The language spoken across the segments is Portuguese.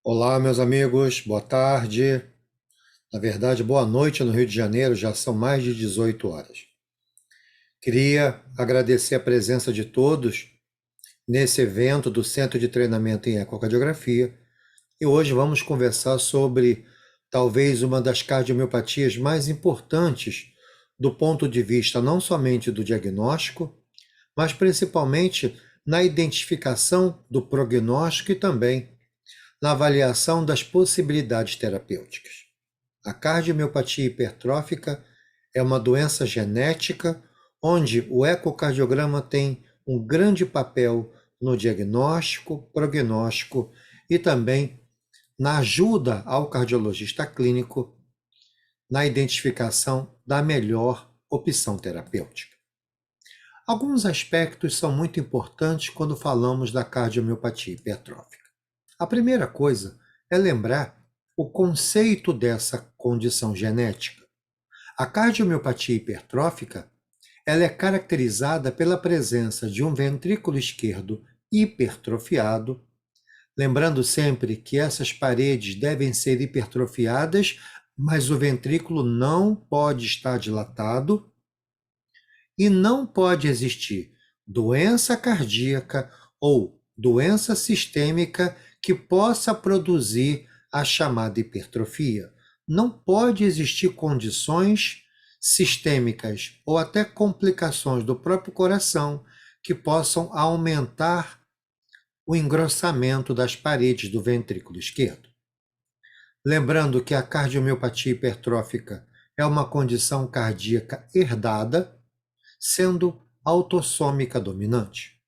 Olá, meus amigos, boa tarde. Na verdade, boa noite no Rio de Janeiro, já são mais de 18 horas. Queria agradecer a presença de todos nesse evento do Centro de Treinamento em Ecocardiografia e hoje vamos conversar sobre talvez uma das cardiomiopatias mais importantes do ponto de vista não somente do diagnóstico, mas principalmente na identificação do prognóstico e também na avaliação das possibilidades terapêuticas. A cardiomiopatia hipertrófica é uma doença genética onde o ecocardiograma tem um grande papel no diagnóstico, prognóstico e também na ajuda ao cardiologista clínico na identificação da melhor opção terapêutica. Alguns aspectos são muito importantes quando falamos da cardiomiopatia hipertrófica. A primeira coisa é lembrar o conceito dessa condição genética. A cardiomiopatia hipertrófica, ela é caracterizada pela presença de um ventrículo esquerdo hipertrofiado, lembrando sempre que essas paredes devem ser hipertrofiadas, mas o ventrículo não pode estar dilatado e não pode existir doença cardíaca ou doença sistêmica que possa produzir a chamada hipertrofia. Não pode existir condições sistêmicas ou até complicações do próprio coração que possam aumentar o engrossamento das paredes do ventrículo esquerdo. Lembrando que a cardiomiopatia hipertrófica é uma condição cardíaca herdada, sendo autossômica dominante.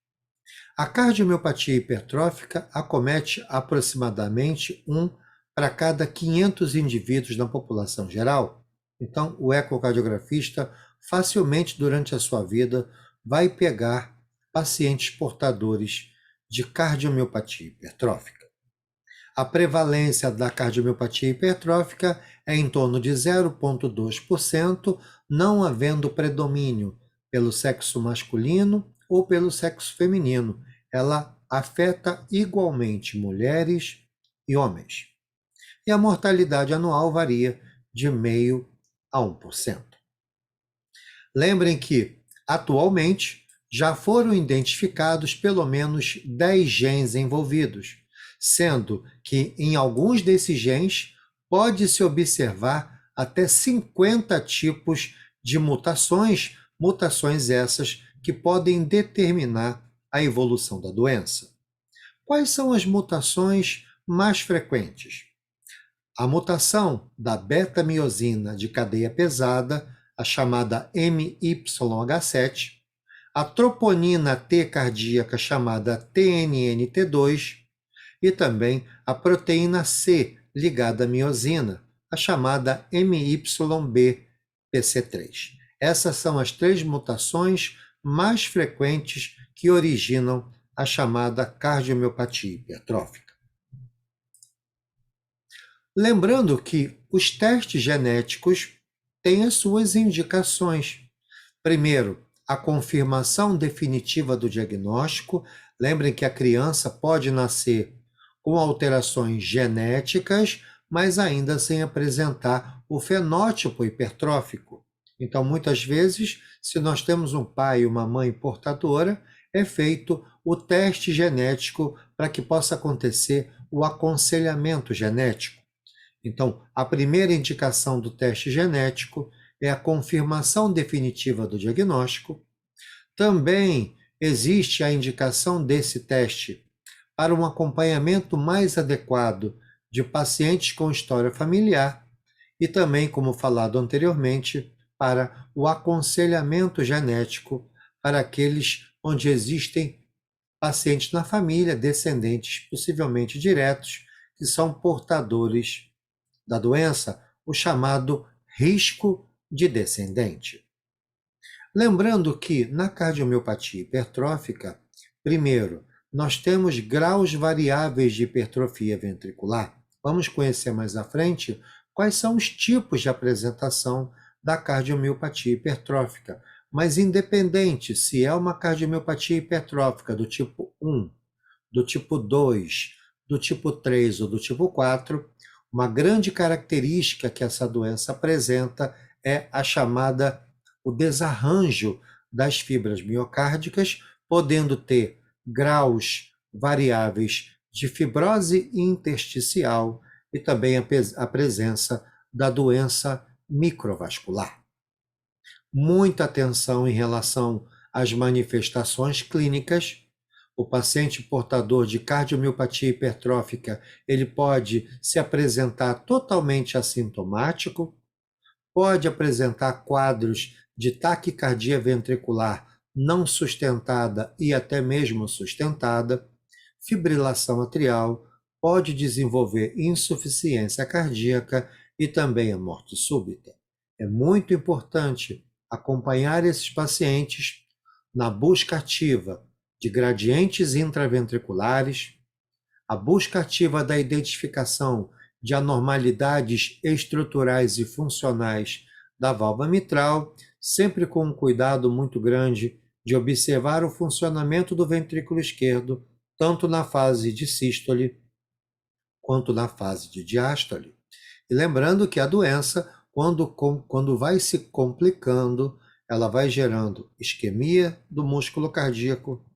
A cardiomiopatia hipertrófica acomete aproximadamente 1 para cada 500 indivíduos na população geral. Então, o ecocardiografista facilmente durante a sua vida vai pegar pacientes portadores de cardiomiopatia hipertrófica. A prevalência da cardiomiopatia hipertrófica é em torno de 0,2%, não havendo predomínio pelo sexo masculino ou pelo sexo feminino. Ela afeta igualmente mulheres e homens. E a mortalidade anual varia de 0,5% a 1%. Lembrem que, atualmente, já foram identificados pelo menos 10 genes envolvidos, sendo que em alguns desses genes pode-se observar até 50 tipos de mutações, mutações essas que podem determinar a evolução da doença. Quais são as mutações mais frequentes? A mutação da beta-miosina de cadeia pesada, a chamada MYH7, a troponina T cardíaca chamada TNNT2 e também a proteína C ligada à miosina, a chamada MYBPC3. Essas são as 3 mutações mais frequentes que originam a chamada cardiomiopatia hipertrófica. Lembrando que os testes genéticos têm as suas indicações. Primeiro, a confirmação definitiva do diagnóstico. Lembrem que a criança pode nascer com alterações genéticas, mas ainda sem apresentar o fenótipo hipertrófico. Então, muitas vezes, se nós temos um pai e uma mãe portadora, é feito o teste genético para que possa acontecer o aconselhamento genético. Então, a primeira indicação do teste genético é a confirmação definitiva do diagnóstico. Também existe a indicação desse teste para um acompanhamento mais adequado de pacientes com história familiar e também, como falado anteriormente, para o aconselhamento genético para aqueles onde existem pacientes na família, descendentes possivelmente diretos, que são portadores da doença, o chamado risco de descendente. Lembrando que na cardiomiopatia hipertrófica, primeiro, nós temos graus variáveis de hipertrofia ventricular. Vamos conhecer mais à frente quais são os tipos de apresentação da cardiomiopatia hipertrófica. Mas independente se é uma cardiomiopatia hipertrófica do tipo 1, do tipo 2, do tipo 3 ou do tipo 4, uma grande característica que essa doença apresenta é a chamada o desarranjo das fibras miocárdicas, podendo ter graus variáveis de fibrose intersticial e também a presença da doença microvascular. Muita atenção em relação às manifestações clínicas. O paciente portador de cardiomiopatia hipertrófica, ele pode se apresentar totalmente assintomático, pode apresentar quadros de taquicardia ventricular não sustentada e até mesmo sustentada, fibrilação atrial, pode desenvolver insuficiência cardíaca e também a morte súbita. É muito importante acompanhar esses pacientes na busca ativa de gradientes intraventriculares, a busca ativa da identificação de anormalidades estruturais e funcionais da válvula mitral, sempre com um cuidado muito grande de observar o funcionamento do ventrículo esquerdo, tanto na fase de sístole quanto na fase de diástole. E lembrando que a doença, quando vai se complicando, ela vai gerando isquemia do músculo cardíaco,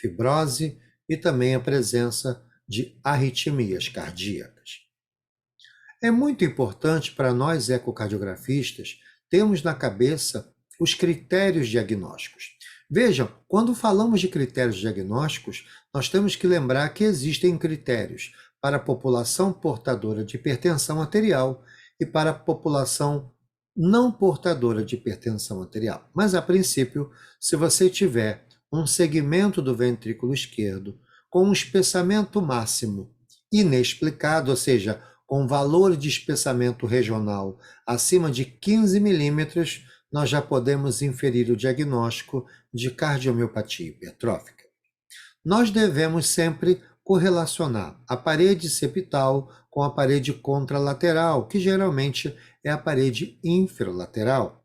fibrose e também a presença de arritmias cardíacas. É muito importante para nós ecocardiografistas termos na cabeça os critérios diagnósticos. Vejam, quando falamos de critérios diagnósticos, nós temos que lembrar que existem critérios para a população portadora de hipertensão arterial e para a população não portadora de hipertensão arterial. Mas, a princípio, se você tiver um segmento do ventrículo esquerdo com um espessamento máximo inexplicado, ou seja, com valor de espessamento regional acima de 15 milímetros, nós já podemos inferir o diagnóstico de cardiomiopatia hipertrófica. Nós devemos sempre correlacionar a parede septal com a parede contralateral, que geralmente é a parede inferolateral.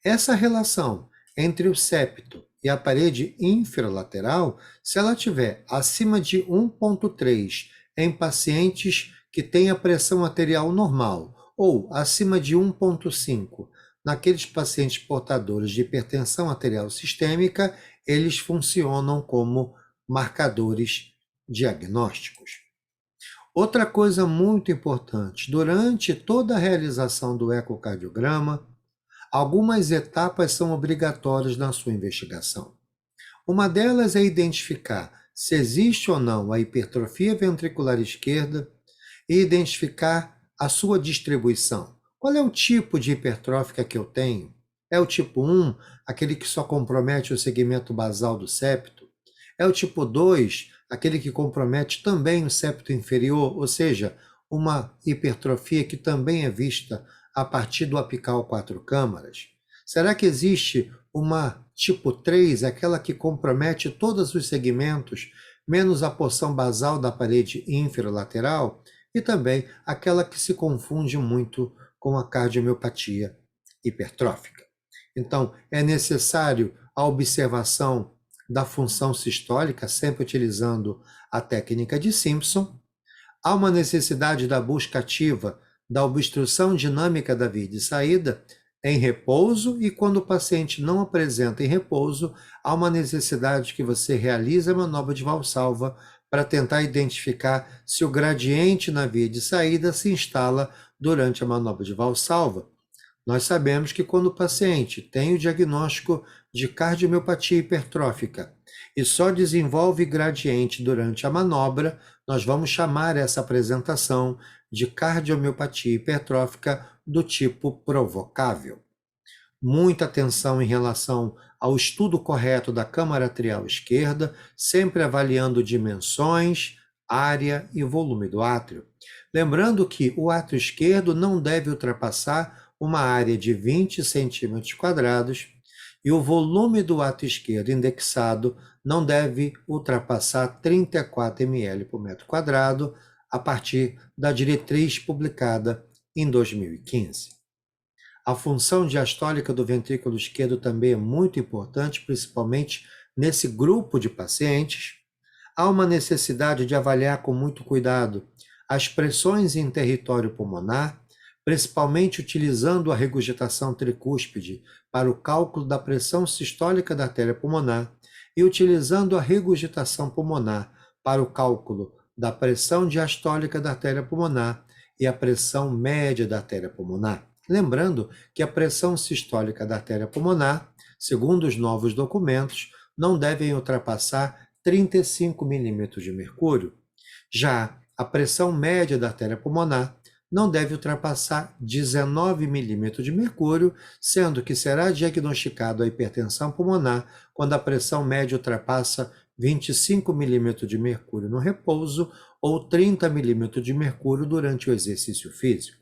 Essa relação entre o septo e a parede inferolateral, se ela tiver acima de 1,3 em pacientes que têm a pressão arterial normal ou acima de 1,5 naqueles pacientes portadores de hipertensão arterial sistêmica, eles funcionam como marcadores diagnósticos. Outra coisa muito importante, durante toda a realização do ecocardiograma, algumas etapas são obrigatórias na sua investigação. Uma delas é identificar se existe ou não a hipertrofia ventricular esquerda e identificar a sua distribuição. Qual é o tipo de hipertrófica que eu tenho? É o tipo 1, aquele que só compromete o segmento basal do septo? É o tipo 2, aquele que compromete também o septo inferior, ou seja, uma hipertrofia que também é vista a partir do apical 4 câmaras? Será que existe uma tipo 3, aquela que compromete todos os segmentos, menos a porção basal da parede inferolateral? E também aquela que se confunde muito com a cardiomiopatia hipertrófica. Então, é necessário a observação da função sistólica, sempre utilizando a técnica de Simpson. Há uma necessidade da busca ativa da obstrução dinâmica da via de saída em repouso, e quando o paciente não apresenta em repouso, há uma necessidade que você realize a manobra de valsalva para tentar identificar se o gradiente na via de saída se instala durante a manobra de valsalva. Nós sabemos que quando o paciente tem o diagnóstico de cardiomiopatia hipertrófica e só desenvolve gradiente durante a manobra, nós vamos chamar essa apresentação de cardiomiopatia hipertrófica do tipo provocável. Muita atenção em relação ao estudo correto da câmara atrial esquerda, sempre avaliando dimensões, área e volume do átrio. Lembrando que o átrio esquerdo não deve ultrapassar uma área de 20 centímetros quadrados e o volume do átrio esquerdo indexado não deve ultrapassar 34 ml por metro quadrado, a partir da diretriz publicada em 2015. A função diastólica do ventrículo esquerdo também é muito importante, principalmente nesse grupo de pacientes. há uma necessidade de avaliar com muito cuidado as pressões em território pulmonar, principalmente utilizando a regurgitação tricúspide para o cálculo da pressão sistólica da artéria pulmonar e utilizando a regurgitação pulmonar para o cálculo da pressão diastólica da artéria pulmonar e a pressão média da artéria pulmonar. Lembrando que a pressão sistólica da artéria pulmonar, segundo os novos documentos, não devem ultrapassar 35 milímetros de mercúrio. Já a pressão média da artéria pulmonar não deve ultrapassar 19 milímetros de mercúrio, sendo que será diagnosticado a hipertensão pulmonar quando a pressão média ultrapassa 25 milímetros de mercúrio no repouso ou 30 milímetros de mercúrio durante o exercício físico.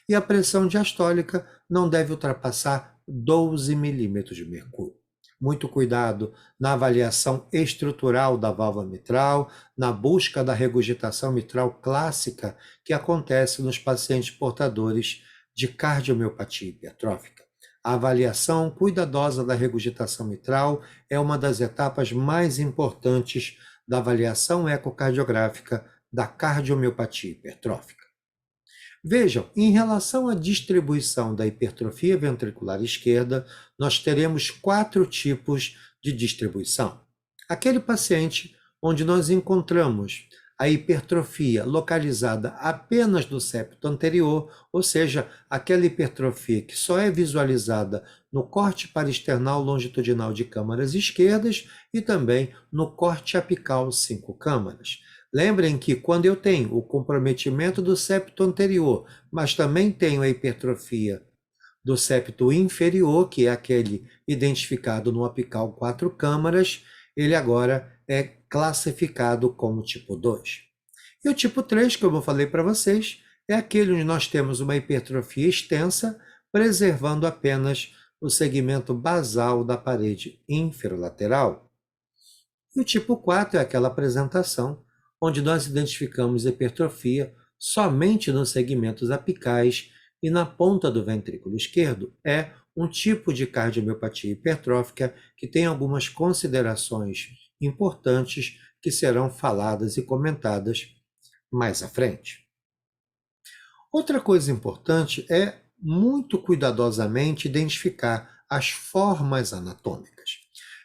E a pressão diastólica não deve ultrapassar 12 milímetros de mercúrio. Muito cuidado na avaliação estrutural da válvula mitral, na busca da regurgitação mitral clássica que acontece nos pacientes portadores de cardiomiopatia hipertrófica. A avaliação cuidadosa da regurgitação mitral é uma das etapas mais importantes da avaliação ecocardiográfica da cardiomiopatia hipertrófica. Vejam, em relação à distribuição da hipertrofia ventricular esquerda, nós teremos 4 tipos de distribuição. Aquele paciente onde nós encontramos a hipertrofia localizada apenas no septo anterior, ou seja, aquela hipertrofia que só é visualizada no corte parasternal longitudinal de câmaras esquerdas e também no corte apical 5 câmaras. Lembrem que quando eu tenho o comprometimento do septo anterior, mas também tenho a hipertrofia do septo inferior, que é aquele identificado no apical 4 câmaras, ele agora é classificado como tipo 2. E o tipo 3, como eu falei para vocês, é aquele onde nós temos uma hipertrofia extensa, preservando apenas o segmento basal da parede inferolateral. E o tipo 4 é aquela apresentação onde nós identificamos hipertrofia somente nos segmentos apicais e na ponta do ventrículo esquerdo. É um tipo de cardiomiopatia hipertrófica que tem algumas considerações importantes que serão faladas e comentadas mais à frente. Outra coisa importante é muito cuidadosamente identificar as formas anatômicas.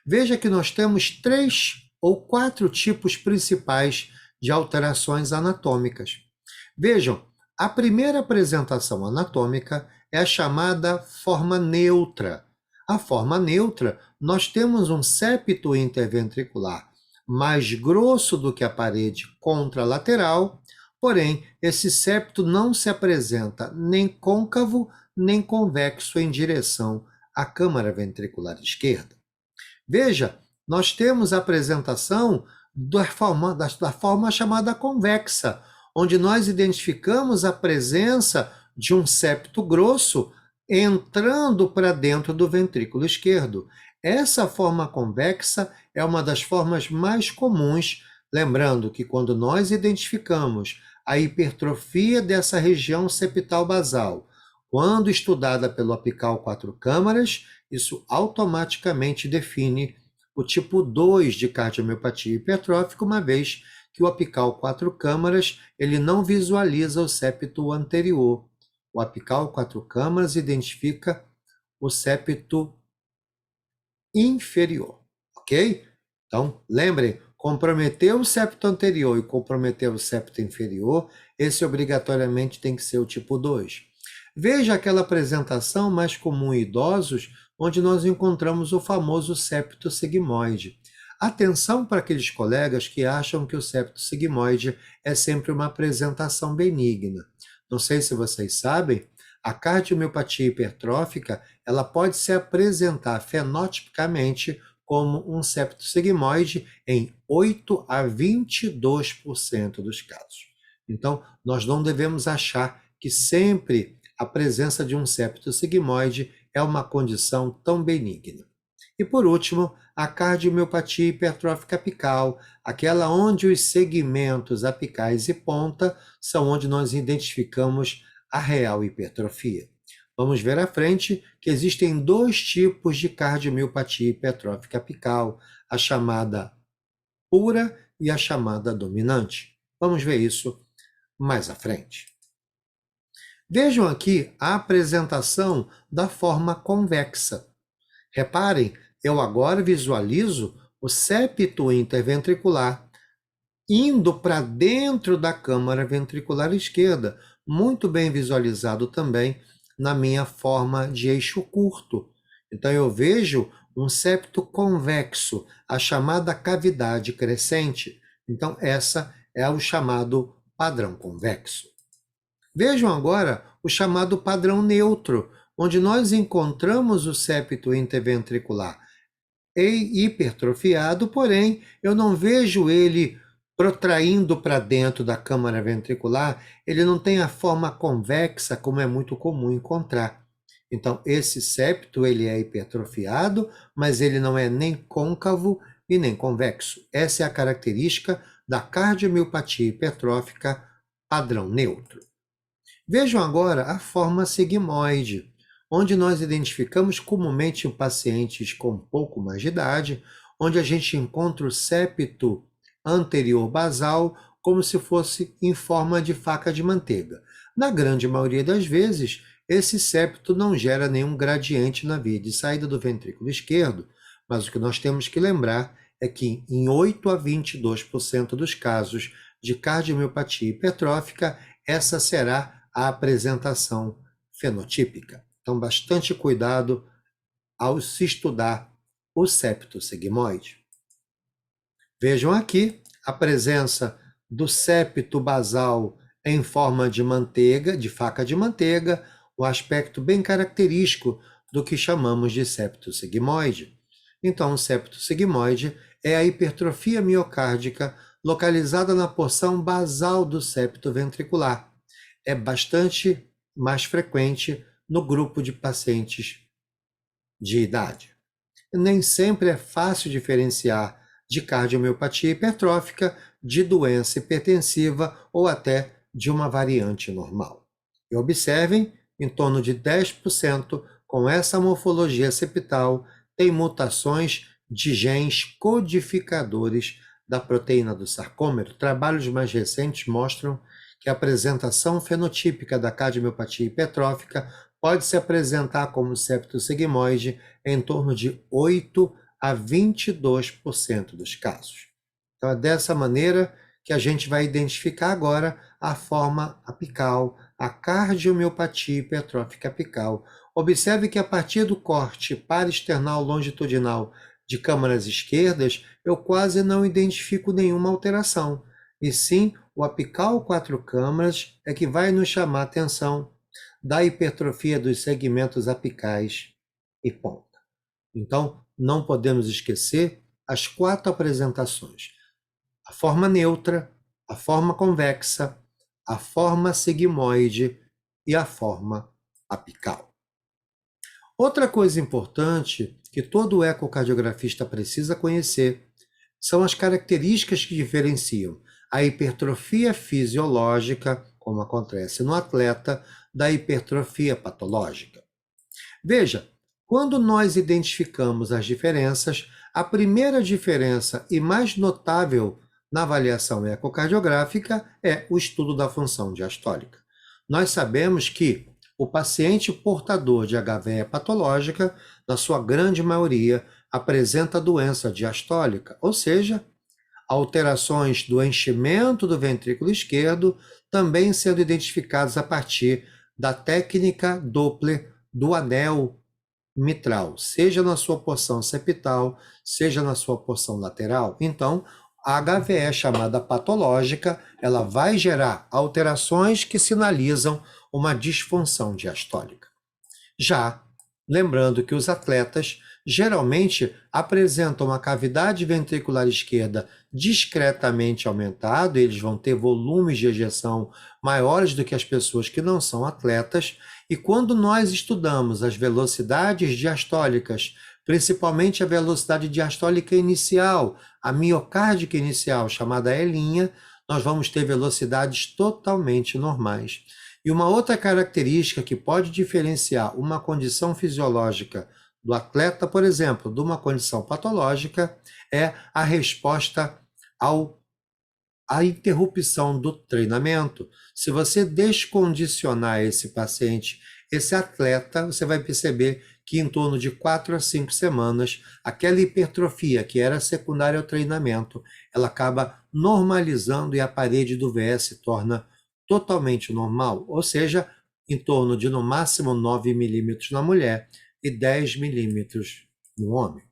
Veja que nós temos 3 ou 4 tipos principais de alterações anatômicas. Vejam, a primeira apresentação anatômica é a chamada forma neutra. A forma neutra, nós temos um septo interventricular mais grosso do que a parede contralateral, porém, esse septo não se apresenta nem côncavo nem convexo em direção à câmara ventricular esquerda. Veja, nós temos a apresentação da forma chamada convexa, onde nós identificamos a presença de um septo grosso entrando para dentro do ventrículo esquerdo. Essa forma convexa é uma das formas mais comuns, lembrando que quando nós identificamos a hipertrofia dessa região septal basal, quando estudada pelo apical 4 câmaras, isso automaticamente define o tipo 2 de cardiomiopatia hipertrófica, uma vez que o apical 4 câmaras ele não visualiza o septo anterior. O apical 4 câmaras identifica o septo inferior, ok? Então, lembrem, comprometer o septo anterior e comprometer o septo inferior, esse obrigatoriamente tem que ser o tipo 2. Veja aquela apresentação mais comum em idosos, onde nós encontramos o famoso septo sigmoide. Atenção para aqueles colegas que acham que o septo sigmoide é sempre uma apresentação benigna. Não sei se vocês sabem, a cardiomiopatia hipertrófica ela pode se apresentar fenotipicamente como um septo sigmoide em 8 a 22% dos casos. Então, nós não devemos achar que sempre a presença de um septo sigmoide é uma condição tão benigna. E por último, a cardiomiopatia hipertrófica apical, aquela onde os segmentos apicais e ponta são onde nós identificamos a real hipertrofia. Vamos ver à frente que existem 2 tipos de cardiomiopatia hipertrófica apical, a chamada pura e a chamada dominante. Vamos ver isso mais à frente. Vejam aqui a apresentação da forma convexa. Reparem, eu agora visualizo o septo interventricular indo para dentro da câmara ventricular esquerda, muito bem visualizado também na minha forma de eixo curto. Então eu vejo um septo convexo, a chamada cavidade crescente. Então essa é o chamado padrão convexo. Vejam agora o chamado padrão neutro, onde nós encontramos o septo interventricular hipertrofiado, porém eu não vejo ele protraindo para dentro da câmara ventricular, ele não tem a forma convexa como é muito comum encontrar. Então esse septo ele é hipertrofiado, mas ele não é nem côncavo e nem convexo. Essa é a característica da cardiomiopatia hipertrófica padrão neutro. Vejam agora a forma sigmoide, onde nós identificamos comumente em pacientes com um pouco mais de idade, onde a gente encontra o septo anterior basal como se fosse em forma de faca de manteiga. Na grande maioria das vezes, esse septo não gera nenhum gradiente na via de saída do ventrículo esquerdo, mas o que nós temos que lembrar é que em 8 a 22% dos casos de cardiomiopatia hipertrófica, essa será a apresentação fenotípica. Então, bastante cuidado ao se estudar o septo sigmoide. Vejam aqui a presença do septo basal em forma de manteiga, de faca de manteiga, um aspecto bem característico do que chamamos de septo sigmoide. Então, o septo sigmoide é a hipertrofia miocárdica localizada na porção basal do septo ventricular. É bastante mais frequente no grupo de pacientes de idade. Nem sempre é fácil diferenciar de cardiomiopatia hipertrófica, de doença hipertensiva ou até de uma variante normal. E observem, em torno de 10% com essa morfologia septal tem mutações de genes codificadores da proteína do sarcômero. Trabalhos mais recentes mostram que a apresentação fenotípica da cardiomiopatia hipertrófica pode se apresentar como septo sigmoide em torno de 8 a 22% dos casos. Então é dessa maneira que a gente vai identificar agora a forma apical, a cardiomiopatia hipertrófica apical. Observe que a partir do corte parasternal longitudinal de câmaras esquerdas, eu quase não identifico nenhuma alteração, e sim o apical 4 câmaras é que vai nos chamar a atenção da hipertrofia dos segmentos apicais e ponta. Então, não podemos esquecer as 4 apresentações: a forma neutra, a forma convexa, a forma sigmoide e a forma apical. Outra coisa importante que todo ecocardiografista precisa conhecer são as características que diferenciam a hipertrofia fisiológica, como acontece no atleta, da hipertrofia patológica. Veja, quando nós identificamos as diferenças, a primeira diferença e mais notável na avaliação ecocardiográfica é o estudo da função diastólica. Nós sabemos que o paciente portador de HVE patológica, na sua grande maioria, apresenta doença diastólica, ou seja, alterações do enchimento do ventrículo esquerdo, também sendo identificadas a partir da técnica Doppler do anel mitral, seja na sua porção septal, seja na sua porção lateral. Então, a HVE chamada patológica, ela vai gerar alterações que sinalizam uma disfunção diastólica. Já lembrando que os atletas geralmente apresentam uma cavidade ventricular esquerda discretamente aumentada, eles vão ter volumes de ejeção maiores do que as pessoas que não são atletas, e quando nós estudamos as velocidades diastólicas, principalmente a velocidade diastólica inicial, a miocárdica inicial, chamada E', nós vamos ter velocidades totalmente normais. E uma outra característica que pode diferenciar uma condição fisiológica do atleta, por exemplo, de uma condição patológica, é a resposta ao a interrupção do treinamento. Se você descondicionar esse paciente, esse atleta, você vai perceber que em torno de 4 a 5 semanas, aquela hipertrofia que era secundária ao treinamento, ela acaba normalizando e a parede do VE se torna totalmente normal, ou seja, em torno de no máximo 9 milímetros na mulher e 10 milímetros no homem.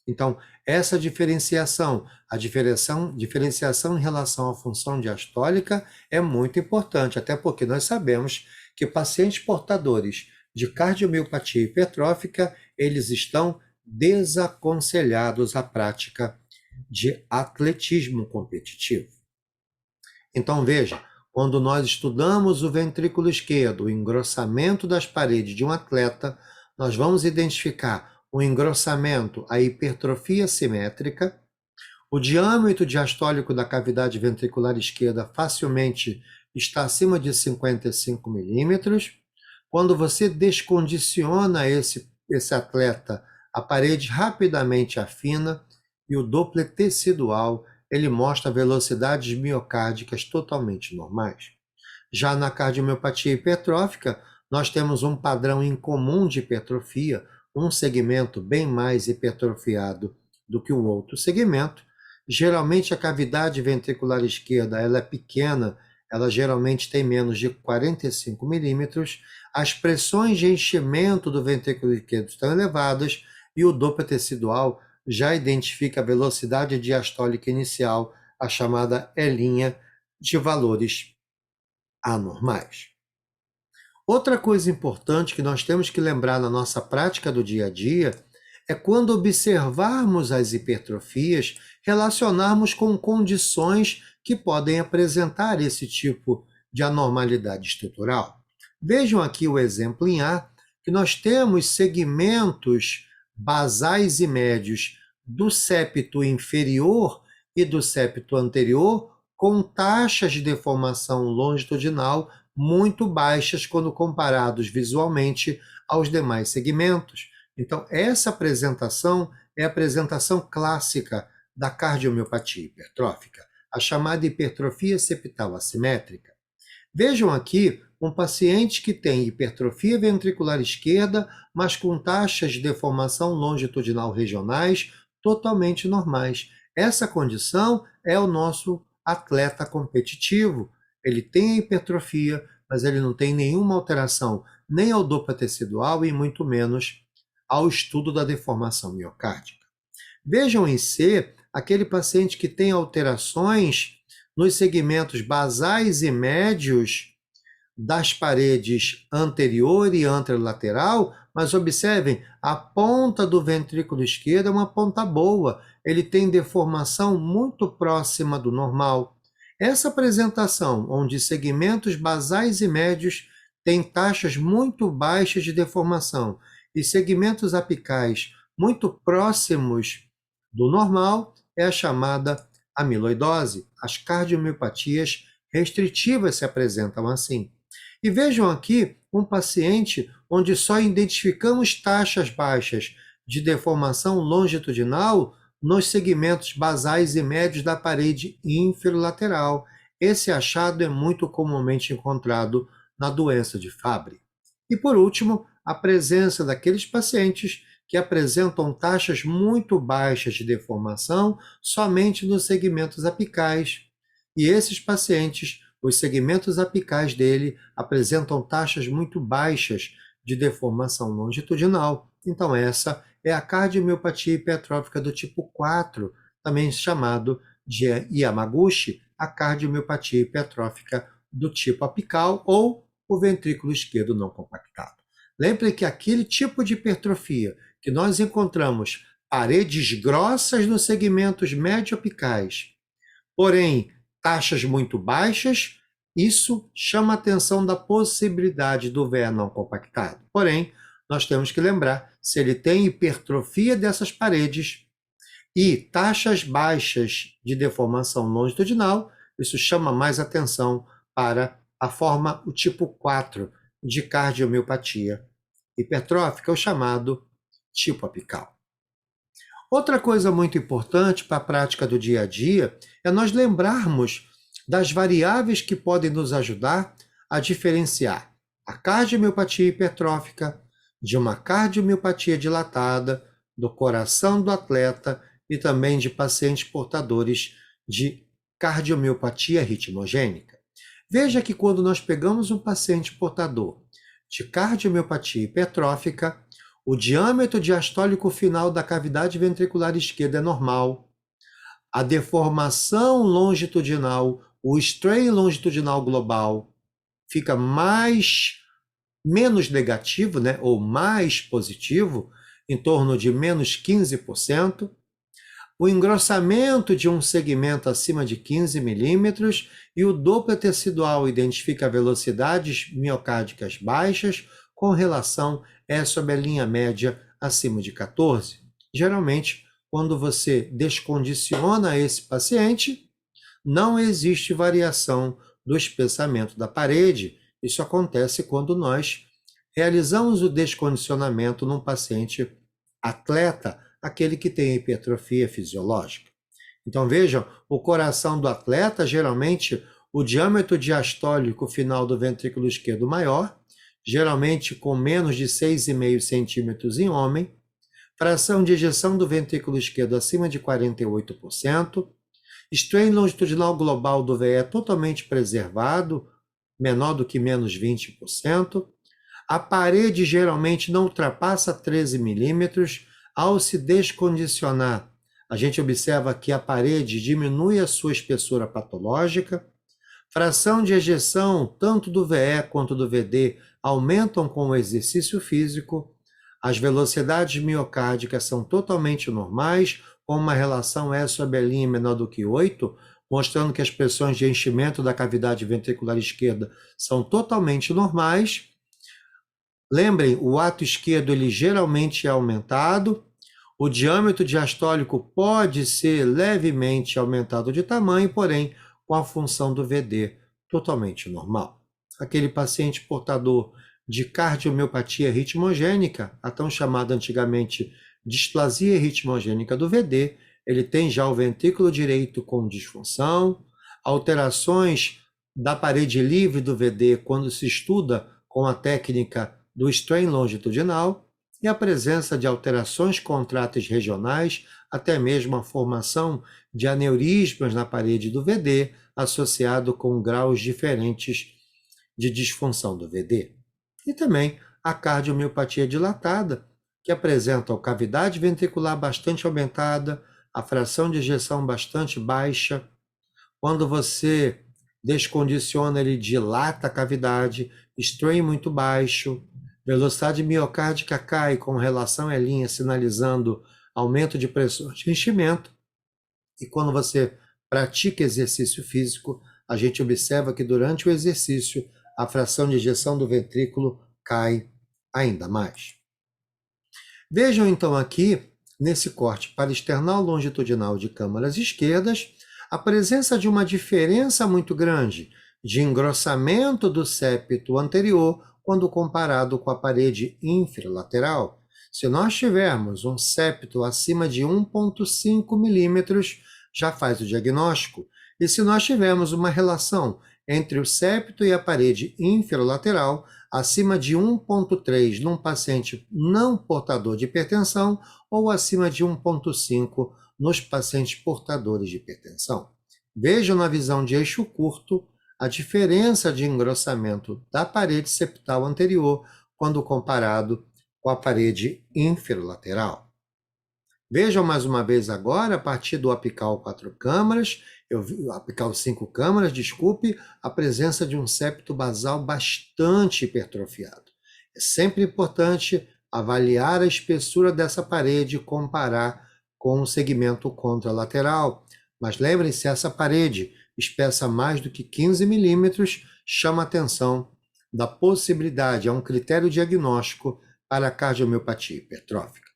Então, essa diferenciação, a diferenciação em relação à função diastólica é muito importante, até porque nós sabemos que pacientes portadores de cardiomiopatia hipertrófica, eles estão desaconselhados à prática de atletismo competitivo. Então, veja, quando nós estudamos o ventrículo esquerdo, o engrossamento das paredes de um atleta, nós vamos identificar o engrossamento, a hipertrofia simétrica, o diâmetro diastólico da cavidade ventricular esquerda facilmente está acima de 55 milímetros. Quando você descondiciona esse atleta, a parede rapidamente afina e o Doppler tecidual ele mostra velocidades miocárdicas totalmente normais. Já na cardiomiopatia hipertrófica, nós temos um padrão incomum de hipertrofia, um segmento bem mais hipertrofiado do que o outro segmento. Geralmente a cavidade ventricular esquerda ela é pequena, ela geralmente tem menos de 45 milímetros, as pressões de enchimento do ventrículo esquerdo estão elevadas e o Doppler tecidual já identifica a velocidade diastólica inicial, a chamada E' de valores anormais. Outra coisa importante que nós temos que lembrar na nossa prática do dia a dia é quando observarmos as hipertrofias, relacionarmos com condições que podem apresentar esse tipo de anormalidade estrutural. Vejam aqui o exemplo em A, que nós temos segmentos basais e médios do septo inferior e do septo anterior com taxas de deformação longitudinal muito baixas quando comparados visualmente aos demais segmentos. Então, essa apresentação é a apresentação clássica da cardiomiopatia hipertrófica, a chamada hipertrofia septal assimétrica. Vejam aqui um paciente que tem hipertrofia ventricular esquerda, mas com taxas de deformação longitudinal regionais totalmente normais. Essa condição é o nosso atleta competitivo. Ele tem a hipertrofia, mas ele não tem nenhuma alteração nem ao Doppler tecidual e muito menos ao estudo da deformação miocárdica. Vejam em C aquele paciente que tem alterações nos segmentos basais e médios das paredes anterior e anterolateral, mas observem, a ponta do ventrículo esquerdo é uma ponta boa, ele tem deformação muito próxima do normal. Essa apresentação, onde segmentos basais e médios têm taxas muito baixas de deformação e segmentos apicais muito próximos do normal, é a chamada amiloidose. As cardiomiopatias restritivas se apresentam assim. E vejam aqui um paciente onde só identificamos taxas baixas de deformação longitudinal nos segmentos basais e médios da parede inferolateral. Esse achado é muito comumente encontrado na doença de Fabry. E por último, a presença daqueles pacientes que apresentam taxas muito baixas de deformação somente nos segmentos apicais. E esses pacientes, os segmentos apicais dele apresentam taxas muito baixas de deformação longitudinal. Então essa é a cardiomiopatia hipertrófica do tipo 4, também chamado de Yamaguchi, a cardiomiopatia hipertrófica do tipo apical ou o ventrículo esquerdo não compactado. Lembre que aquele tipo de hipertrofia que nós encontramos paredes grossas nos segmentos médio-apicais, porém taxas muito baixas, isso chama a atenção da possibilidade do VE não compactado. Porém, nós temos que lembrar, se ele tem hipertrofia dessas paredes e taxas baixas de deformação longitudinal, isso chama mais atenção para a forma, o tipo 4 de cardiomiopatia hipertrófica, o chamado tipo apical. Outra coisa muito importante para a prática do dia a dia é nós lembrarmos das variáveis que podem nos ajudar a diferenciar a cardiomiopatia hipertrófica de uma cardiomiopatia dilatada, do coração do atleta e também de pacientes portadores de cardiomiopatia ritmogênica. Veja que quando nós pegamos um paciente portador de cardiomiopatia hipertrófica, o diâmetro diastólico final da cavidade ventricular esquerda é normal, a deformação longitudinal, o strain longitudinal global fica menos negativo, né, ou mais positivo, em torno de menos 15%, o engrossamento de um segmento acima de 15 milímetros e o Doppler tecidual identifica velocidades miocárdicas baixas com relação sobre a linha média acima de 14. Geralmente, quando você descondiciona esse paciente, não existe variação do espessamento da parede. Isso acontece quando nós realizamos o descondicionamento num paciente atleta, aquele que tem hipertrofia fisiológica. Então vejam, o coração do atleta, geralmente, o diâmetro diastólico final do ventrículo esquerdo maior, geralmente com menos de 6,5 centímetros em homem, fração de ejeção do ventrículo esquerdo acima de 48%, strain longitudinal global do VE totalmente preservado, menor do que menos 20%, a parede geralmente não ultrapassa 13 milímetros. Ao se descondicionar, a gente observa que a parede diminui a sua espessura patológica, fração de ejeção, tanto do VE quanto do VD, aumentam com o exercício físico, as velocidades miocárdicas são totalmente normais, com uma relação S/L menor do que 8, mostrando que as pressões de enchimento da cavidade ventricular esquerda são totalmente normais. Lembrem, o ato esquerdo ele geralmente é aumentado, o diâmetro diastólico pode ser levemente aumentado de tamanho, porém com a função do VD totalmente normal. Aquele paciente portador de cardiomiopatia ritmogênica, a tão chamada antigamente displasia ritmogênica do VD, ele tem já o ventrículo direito com disfunção, alterações da parede livre do VD quando se estuda com a técnica do strain longitudinal e a presença de alterações contráteis regionais, até mesmo a formação de aneurismas na parede do VD, associado com graus diferentes de disfunção do VD. E também a cardiomiopatia dilatada, que apresenta a cavidade ventricular bastante aumentada, a fração de ejeção bastante baixa. Quando você descondiciona, ele dilata a cavidade, strain muito baixo, velocidade miocárdica cai com relação à linha, sinalizando aumento de pressão de enchimento. E quando você pratica exercício físico, a gente observa que durante o exercício, a fração de ejeção do ventrículo cai ainda mais. Vejam então aqui, nesse corte parasternal longitudinal de câmaras esquerdas, a presença de uma diferença muito grande de engrossamento do septo anterior quando comparado com a parede infralateral. Se nós tivermos um septo acima de 1,5 milímetros, já faz o diagnóstico. E se nós tivermos uma relação entre o septo e a parede infralateral acima de 1,3 num paciente não portador de hipertensão ou acima de 1,5 nos pacientes portadores de hipertensão. Vejam na visão de eixo curto a diferença de engrossamento da parede septal anterior quando comparado com a parede infralateral. Vejam mais uma vez agora, a partir do apical 4 câmaras, apical 5 câmaras, desculpe, a presença de um septo basal bastante hipertrofiado. É sempre importante avaliar a espessura dessa parede e comparar com o segmento contralateral. Mas lembrem-se, essa parede espessa mais do que 15 milímetros, chama a atenção da possibilidade, é um critério diagnóstico para a cardiomiopatia hipertrófica.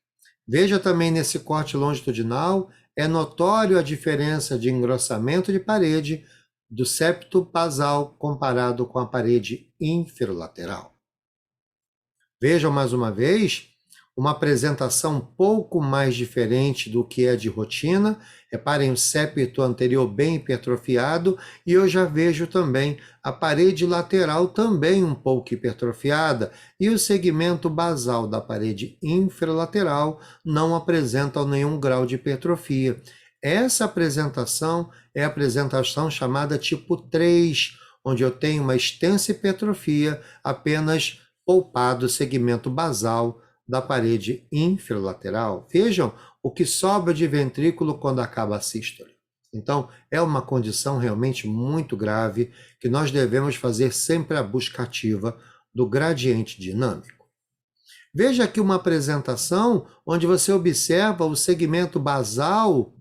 Veja também nesse corte longitudinal, é notório a diferença de engrossamento de parede do septo basal comparado com a parede infralateral. Vejam mais uma vez uma apresentação um pouco mais diferente do que é de rotina. Reparem o septo anterior bem hipertrofiado, e eu já vejo também a parede lateral também um pouco hipertrofiada, e o segmento basal da parede infralateral não apresenta nenhum grau de hipertrofia. Essa apresentação é a apresentação chamada tipo 3, onde eu tenho uma extensa hipertrofia, apenas poupado o segmento basal da parede infralateral. Vejam o que sobra de ventrículo quando acaba a sístole. Então, é uma condição realmente muito grave que nós devemos fazer sempre a busca ativa do gradiente dinâmico. Veja aqui uma apresentação onde você observa o segmento basal,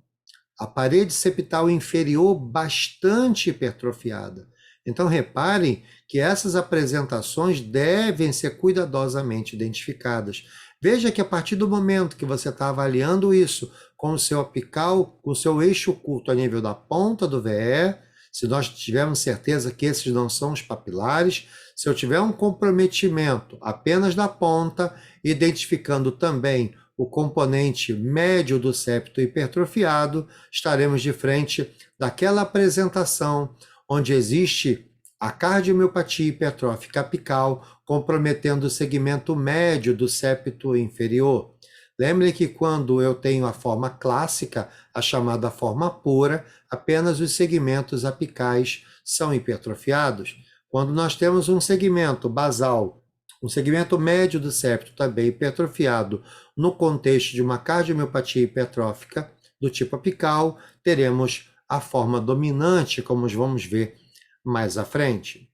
a parede septal inferior bastante hipertrofiada. Então, reparem que essas apresentações devem ser cuidadosamente identificadas. Veja que a partir do momento que você está avaliando isso com o seu apical, com o seu eixo curto a nível da ponta do VE, se nós tivermos certeza que esses não são os papilares, se eu tiver um comprometimento apenas da ponta, identificando também o componente médio do septo hipertrofiado, estaremos de frente daquela apresentação onde existe a cardiomiopatia hipertrófica apical, comprometendo o segmento médio do septo inferior. Lembre que quando eu tenho a forma clássica, a chamada forma pura, apenas os segmentos apicais são hipertrofiados. Quando nós temos um segmento basal, um segmento médio do septo também hipertrofiado, no contexto de uma cardiomiopatia hipertrófica do tipo apical, teremos a forma dominante, como vamos ver mais à frente.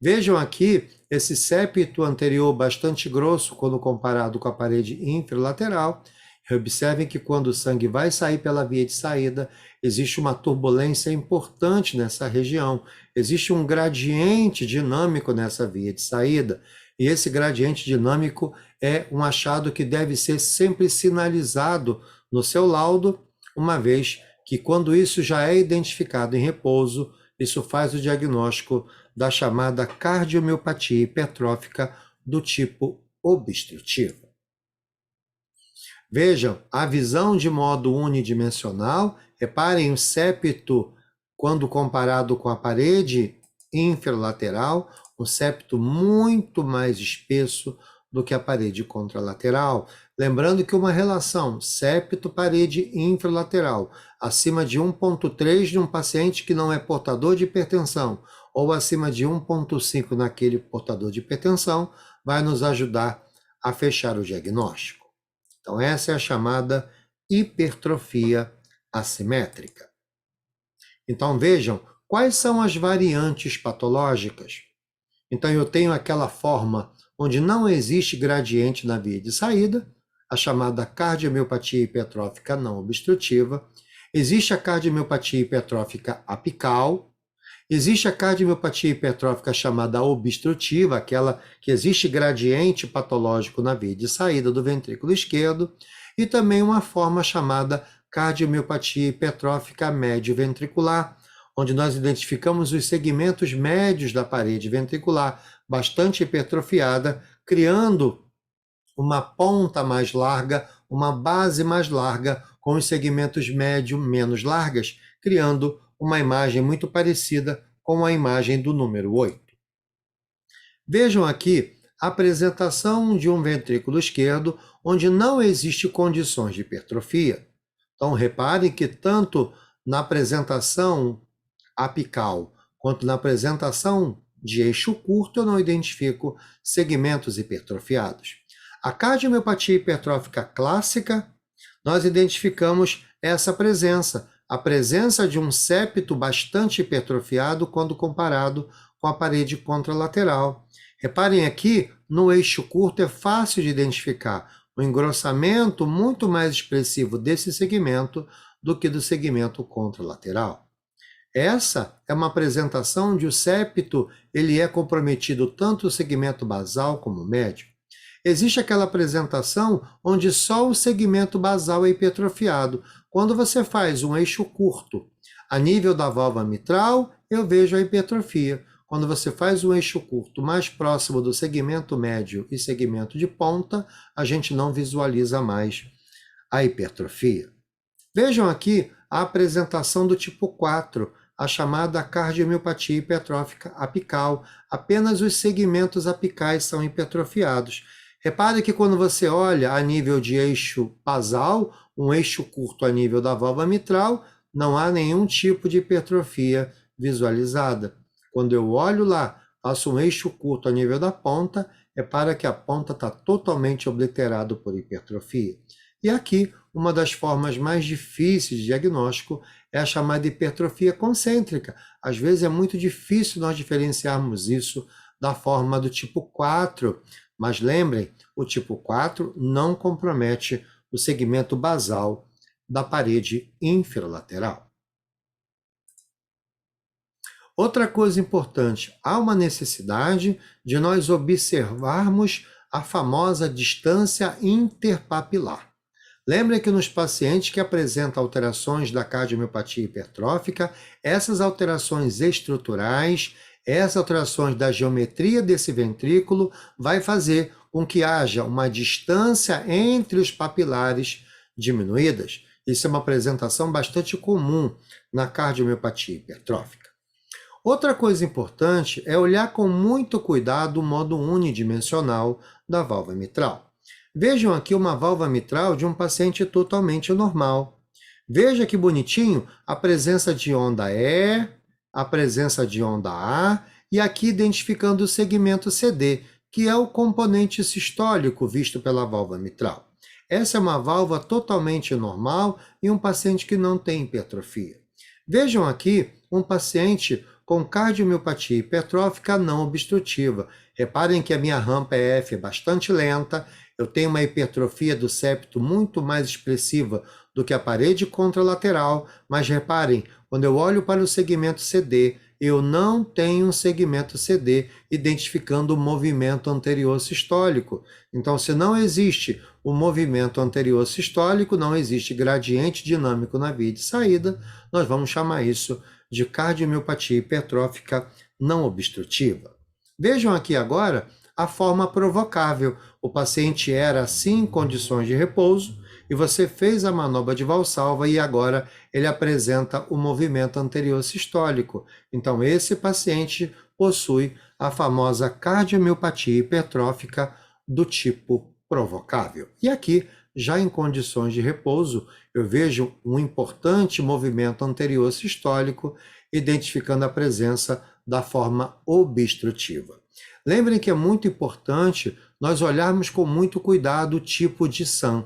Vejam aqui esse septo anterior bastante grosso quando comparado com a parede infralateral. Observem que quando o sangue vai sair pela via de saída, existe uma turbulência importante nessa região. Existe um gradiente dinâmico nessa via de saída. E esse gradiente dinâmico é um achado que deve ser sempre sinalizado no seu laudo, uma vez que quando isso já é identificado em repouso, isso faz o diagnóstico da chamada cardiomiopatia hipertrófica do tipo obstrutivo. Vejam, a visão de modo unidimensional, reparem o septo, quando comparado com a parede infralateral, um septo muito mais espesso do que a parede contralateral. Lembrando que uma relação septo-parede infralateral acima de 1,3 de um paciente que não é portador de hipertensão ou acima de 1,5 naquele portador de hipertensão vai nos ajudar a fechar o diagnóstico. Então essa é a chamada hipertrofia assimétrica. Então vejam quais são as variantes patológicas. Então eu tenho aquela forma onde não existe gradiente na via de saída, a chamada cardiomiopatia hipertrófica não obstrutiva. Existe a cardiomiopatia hipertrófica apical. Existe a cardiomiopatia hipertrófica chamada obstrutiva, aquela que existe gradiente patológico na via de saída do ventrículo esquerdo. E também uma forma chamada cardiomiopatia hipertrófica médio ventricular, onde nós identificamos os segmentos médios da parede ventricular bastante hipertrofiada, criando uma ponta mais larga, uma base mais larga, com os segmentos médio menos largas, criando uma imagem muito parecida com a imagem do número 8. Vejam aqui a apresentação de um ventrículo esquerdo onde não existe condições de hipertrofia. Então, reparem que tanto na apresentação apical quanto na apresentação de eixo curto, eu não identifico segmentos hipertrofiados. A cardiomiopatia hipertrófica clássica, nós identificamos essa presença, a presença de um septo bastante hipertrofiado quando comparado com a parede contralateral. Reparem aqui, no eixo curto é fácil de identificar o engrossamento muito mais expressivo desse segmento do que do segmento contralateral. Essa é uma apresentação onde o septo ele é comprometido tanto o segmento basal como o médio. Existe aquela apresentação onde só o segmento basal é hipertrofiado. Quando você faz um eixo curto a nível da válvula mitral, eu vejo a hipertrofia. quando você faz um eixo curto mais próximo do segmento médio e segmento de ponta, a gente não visualiza mais a hipertrofia. Vejam aqui a apresentação do tipo 4, a chamada cardiomiopatia hipertrófica apical. Apenas os segmentos apicais são hipertrofiados. Repare que quando você olha a nível de eixo basal, um eixo curto a nível da válvula mitral, não há nenhum tipo de hipertrofia visualizada. Quando eu olho lá, faço um eixo curto a nível da ponta, repara que a ponta está totalmente obliterada por hipertrofia. E aqui, uma das formas mais difíceis de diagnóstico é a chamada hipertrofia concêntrica. Às vezes é muito difícil nós diferenciarmos isso da forma do tipo 4, mas lembrem, o tipo 4 não compromete o segmento basal da parede inferolateral. Outra coisa importante, há uma necessidade de nós observarmos a famosa distância interpapilar. Lembre que nos pacientes que apresentam alterações da cardiomiopatia hipertrófica, essas alterações estruturais, essas alterações da geometria desse ventrículo, vai fazer com que haja uma distância entre os papilares diminuídas. Isso é uma apresentação bastante comum na cardiomiopatia hipertrófica. Outra coisa importante é olhar com muito cuidado o modo unidimensional da válvula mitral. Vejam aqui uma válvula mitral de um paciente totalmente normal. Veja que bonitinho a presença de onda E, a presença de onda A, e aqui identificando o segmento CD, que é o componente sistólico visto pela válvula mitral. Essa é uma válvula totalmente normal em um paciente que não tem hipertrofia. Vejam aqui um paciente com cardiomiopatia hipertrófica não obstrutiva. Reparem que a minha rampa EF é bastante lenta, eu tenho uma hipertrofia do septo muito mais expressiva do que a parede contralateral, mas reparem, quando eu olho para o segmento CD, eu não tenho um segmento CD identificando o movimento anterior sistólico. Então, se não existe o movimento anterior sistólico, não existe gradiente dinâmico na via de saída, nós vamos chamar isso de cardiomiopatia hipertrófica não obstrutiva. Vejam aqui agora a forma provocável. O paciente era assim em condições de repouso e você fez a manobra de Valsalva e agora ele apresenta o movimento anterior sistólico. Então esse paciente possui a famosa cardiomiopatia hipertrófica do tipo provocável. E aqui, já em condições de repouso, eu vejo um importante movimento anterior sistólico, identificando a presença da forma obstrutiva. Lembrem que é muito importante nós olharmos com muito cuidado o tipo de SAM.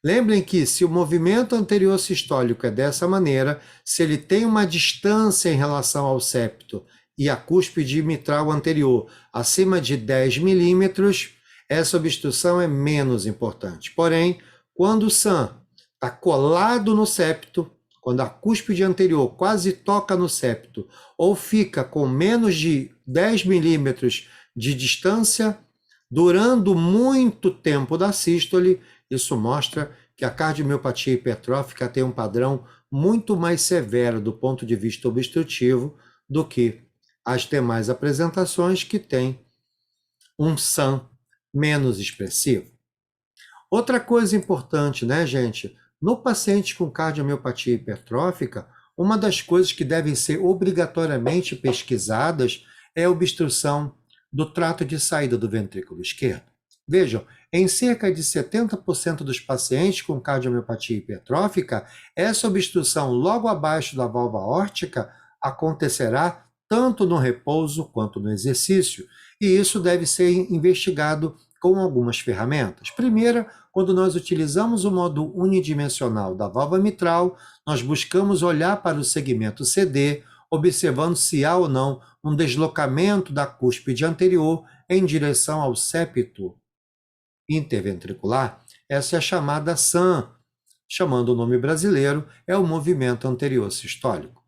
Lembrem que se o movimento anterior sistólico é dessa maneira, se ele tem uma distância em relação ao septo e a cúspide mitral anterior acima de 10 milímetros, essa obstrução é menos importante. Porém, quando o SAM está colado no septo, quando a cúspide anterior quase toca no septo, ou fica com menos de 10 milímetros de distância, durando muito tempo da sístole, isso mostra que a cardiomiopatia hipertrófica tem um padrão muito mais severo do ponto de vista obstrutivo do que as demais apresentações que têm um SAM menos expressivo. Outra coisa importante, né, gente? No paciente com cardiomiopatia hipertrófica, uma das coisas que devem ser obrigatoriamente pesquisadas é a obstrução do trato de saída do ventrículo esquerdo. Vejam, em cerca de 70% dos pacientes com cardiomiopatia hipertrófica, essa obstrução logo abaixo da válvula aórtica acontecerá tanto no repouso quanto no exercício, e isso deve ser investigado com algumas ferramentas. Primeira, quando nós utilizamos o modo unidimensional da válvula mitral, nós buscamos olhar para o segmento CD, observando se há ou não um deslocamento da cúspide anterior em direção ao septo interventricular. Essa é a chamada SAM, chamando o nome brasileiro, é o movimento anterior sistólico.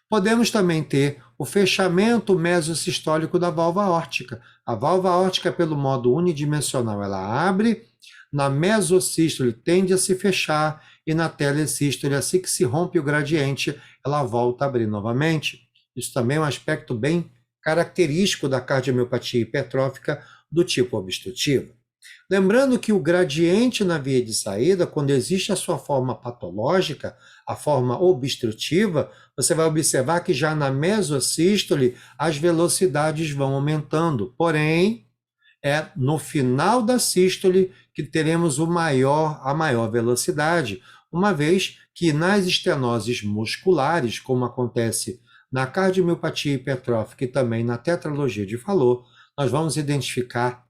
Podemos também ter o fechamento mesosistólico da válvula aórtica. A válvula aórtica, pelo modo unidimensional, ela abre, na mesosístole tende a se fechar e na telesístole, assim que se rompe o gradiente, ela volta a abrir novamente. Isso também é um aspecto bem característico da cardiomiopatia hipertrófica do tipo obstrutiva. Lembrando que o gradiente na via de saída, quando existe a sua forma patológica, a forma obstrutiva, você vai observar que já na mesosístole as velocidades vão aumentando. Porém, é no final da sístole que teremos a maior velocidade, uma vez que nas estenoses musculares, como acontece na cardiomiopatia hipertrófica e também na tetralogia de Fallot, nós vamos identificar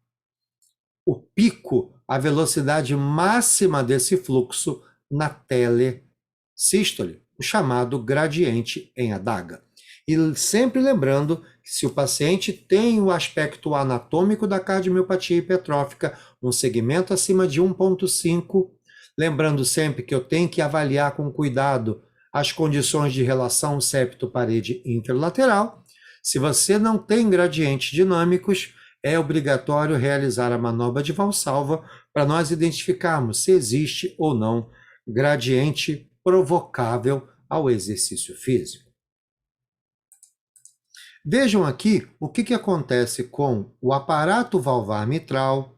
o pico, a velocidade máxima desse fluxo na telesístole, o chamado gradiente em adaga. E sempre lembrando que se o paciente tem o aspecto anatômico da cardiomiopatia hipertrófica, um segmento acima de 1,5, lembrando sempre que eu tenho que avaliar com cuidado as condições de relação septo-parede intralateral. Se você não tem gradientes dinâmicos, é obrigatório realizar a manobra de Valsalva para nós identificarmos se existe ou não gradiente provocável ao exercício físico. Vejam aqui o que acontece com o aparato valvar mitral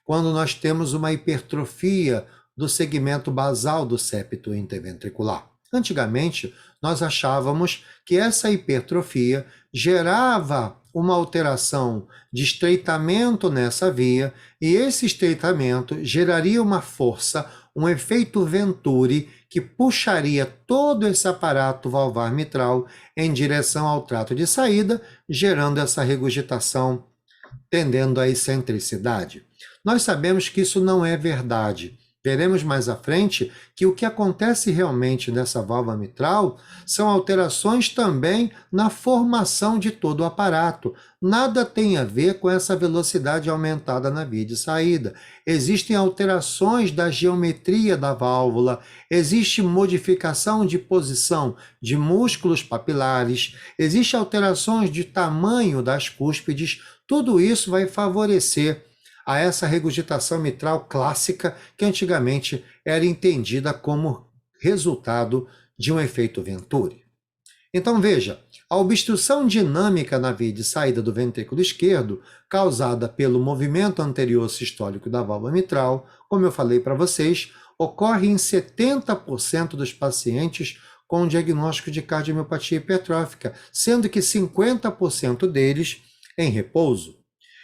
quando nós temos uma hipertrofia do segmento basal do septo interventricular. Antigamente, nós achávamos que essa hipertrofia gerava uma alteração de estreitamento nessa via, e esse estreitamento geraria uma força, um efeito Venturi, que puxaria todo esse aparato valvar mitral em direção ao trato de saída, gerando essa regurgitação, tendendo à excentricidade. Nós sabemos que isso não é verdade. Veremos mais à frente que o que acontece realmente nessa válvula mitral são alterações também na formação de todo o aparato. Nada tem a ver com essa velocidade aumentada na via de saída. Existem alterações da geometria da válvula, existe modificação de posição de músculos papilares, existe alterações de tamanho das cúspides. Tudo isso vai favorecer a essa regurgitação mitral clássica que antigamente era entendida como resultado de um efeito Venturi. Então veja, a obstrução dinâmica na via de saída do ventrículo esquerdo, causada pelo movimento anterior sistólico da válvula mitral, como eu falei para vocês, ocorre em 70% dos pacientes com diagnóstico de cardiomiopatia hipertrófica, sendo que 50% deles em repouso.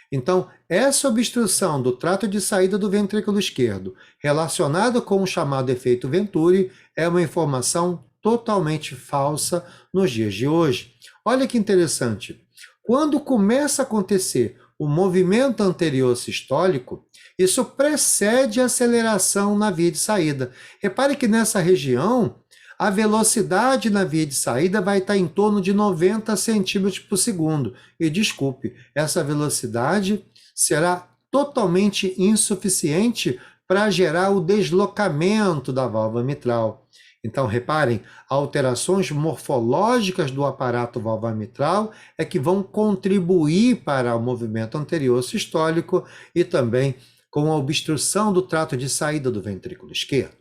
Então, essa obstrução do trato de saída do ventrículo esquerdo, relacionada com o chamado efeito Venturi, é uma informação totalmente falsa nos dias de hoje. Olha que interessante. Quando começa a acontecer o movimento anterior sistólico, isso precede a aceleração na via de saída. Repare que nessa região, a velocidade na via de saída vai estar em torno de 90 centímetros por segundo. E desculpe, essa velocidade será totalmente insuficiente para gerar o deslocamento da válvula mitral. Então, reparem, alterações morfológicas do aparato valvar mitral é que vão contribuir para o movimento anterior sistólico e também com a obstrução do trato de saída do ventrículo esquerdo.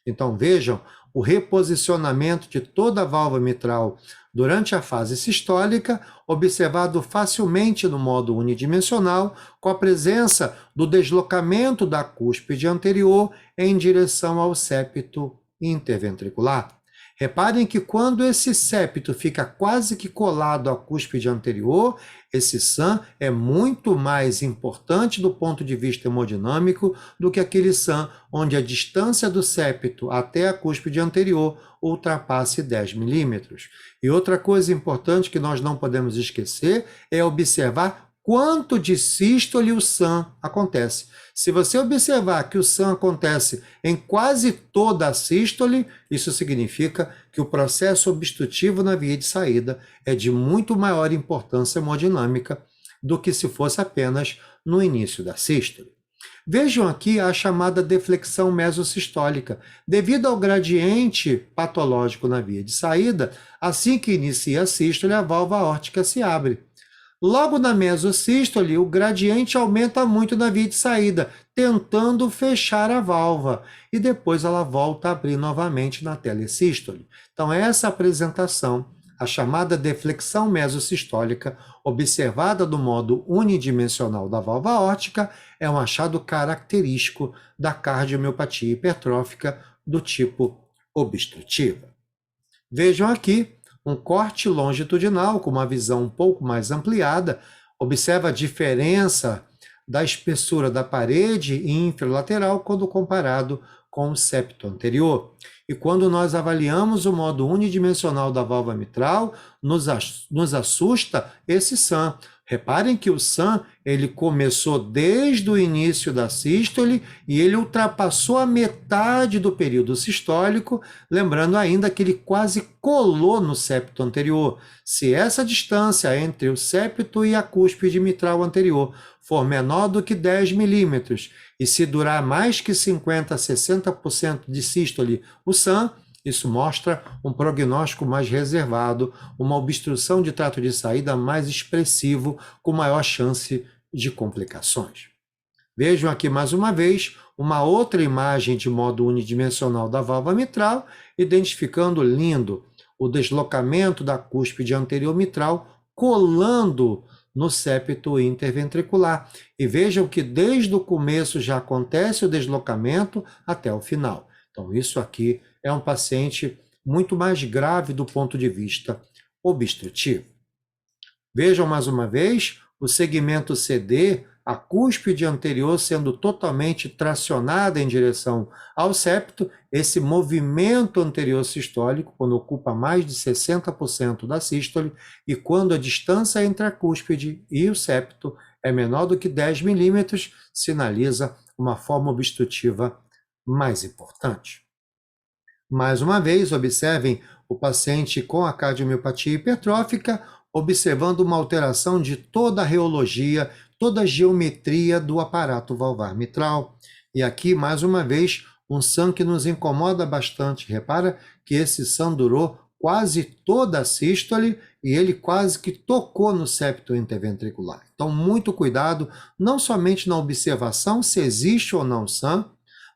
Então, vejam o reposicionamento de toda a válvula mitral durante a fase sistólica, observado facilmente no modo unidimensional, com a presença do deslocamento da cúspide anterior em direção ao septo interventricular. Reparem que quando esse septo fica quase que colado à cúspide anterior, esse SAM é muito mais importante do ponto de vista hemodinâmico do que aquele SAM onde a distância do septo até a cúspide anterior ultrapasse 10 milímetros. E outra coisa importante que nós não podemos esquecer é observar quanto de sístole o SAM acontece. Se você observar que o SAM acontece em quase toda a sístole, isso significa que o processo obstrutivo na via de saída é de muito maior importância hemodinâmica do que se fosse apenas no início da sístole. Vejam aqui a chamada deflexão mesosistólica. Devido ao gradiente patológico na via de saída, assim que inicia a sístole, a válvula aórtica se abre. Logo na mesosístole, o gradiente aumenta muito na via de saída, tentando fechar a válvula, e depois ela volta a abrir novamente na telesístole. Então, essa apresentação A chamada deflexão mesosistólica, observada do modo unidimensional da válvula aórtica, é um achado característico da cardiomiopatia hipertrófica do tipo obstrutiva. Vejam aqui um corte longitudinal com uma visão um pouco mais ampliada. Observa a diferença da espessura da parede infralateral quando comparado com o septo anterior. E quando nós avaliamos o modo unidimensional da válvula mitral, nos assusta esse SAM. Reparem que o SAM ele começou desde o início da sístole e ele ultrapassou a metade do período sistólico, lembrando ainda que ele quase colou no septo anterior. Se essa distância entre o septo e a cúspide mitral anterior for menor do que 10 milímetros e se durar mais que 50% a 60% de sístole o SAM, isso mostra um prognóstico mais reservado, uma obstrução de trato de saída mais expressivo, com maior chance de complicações. Vejam aqui mais uma vez uma outra imagem de modo unidimensional da válvula mitral, identificando lindo o deslocamento da cúspide anterior mitral colando no septo interventricular. E vejam que desde o começo já acontece o deslocamento até o final. Então, isso aqui é um paciente muito mais grave do ponto de vista obstrutivo. Vejam mais uma vez o segmento CD, a cúspide anterior sendo totalmente tracionada em direção ao septo, esse movimento anterior sistólico, quando ocupa mais de 60% da sístole, e quando a distância entre a cúspide e o septo é menor do que 10 milímetros, sinaliza uma forma obstrutiva mais importante. Mais uma vez, observem o paciente com a cardiomiopatia hipertrófica, observando uma alteração de toda a reologia, toda a geometria do aparato valvar mitral. E aqui, mais uma vez, um SAM que nos incomoda bastante. Repara que esse SAM durou quase toda a sístole e ele quase que tocou no septo interventricular. Então, muito cuidado, não somente na observação se existe ou não SAM,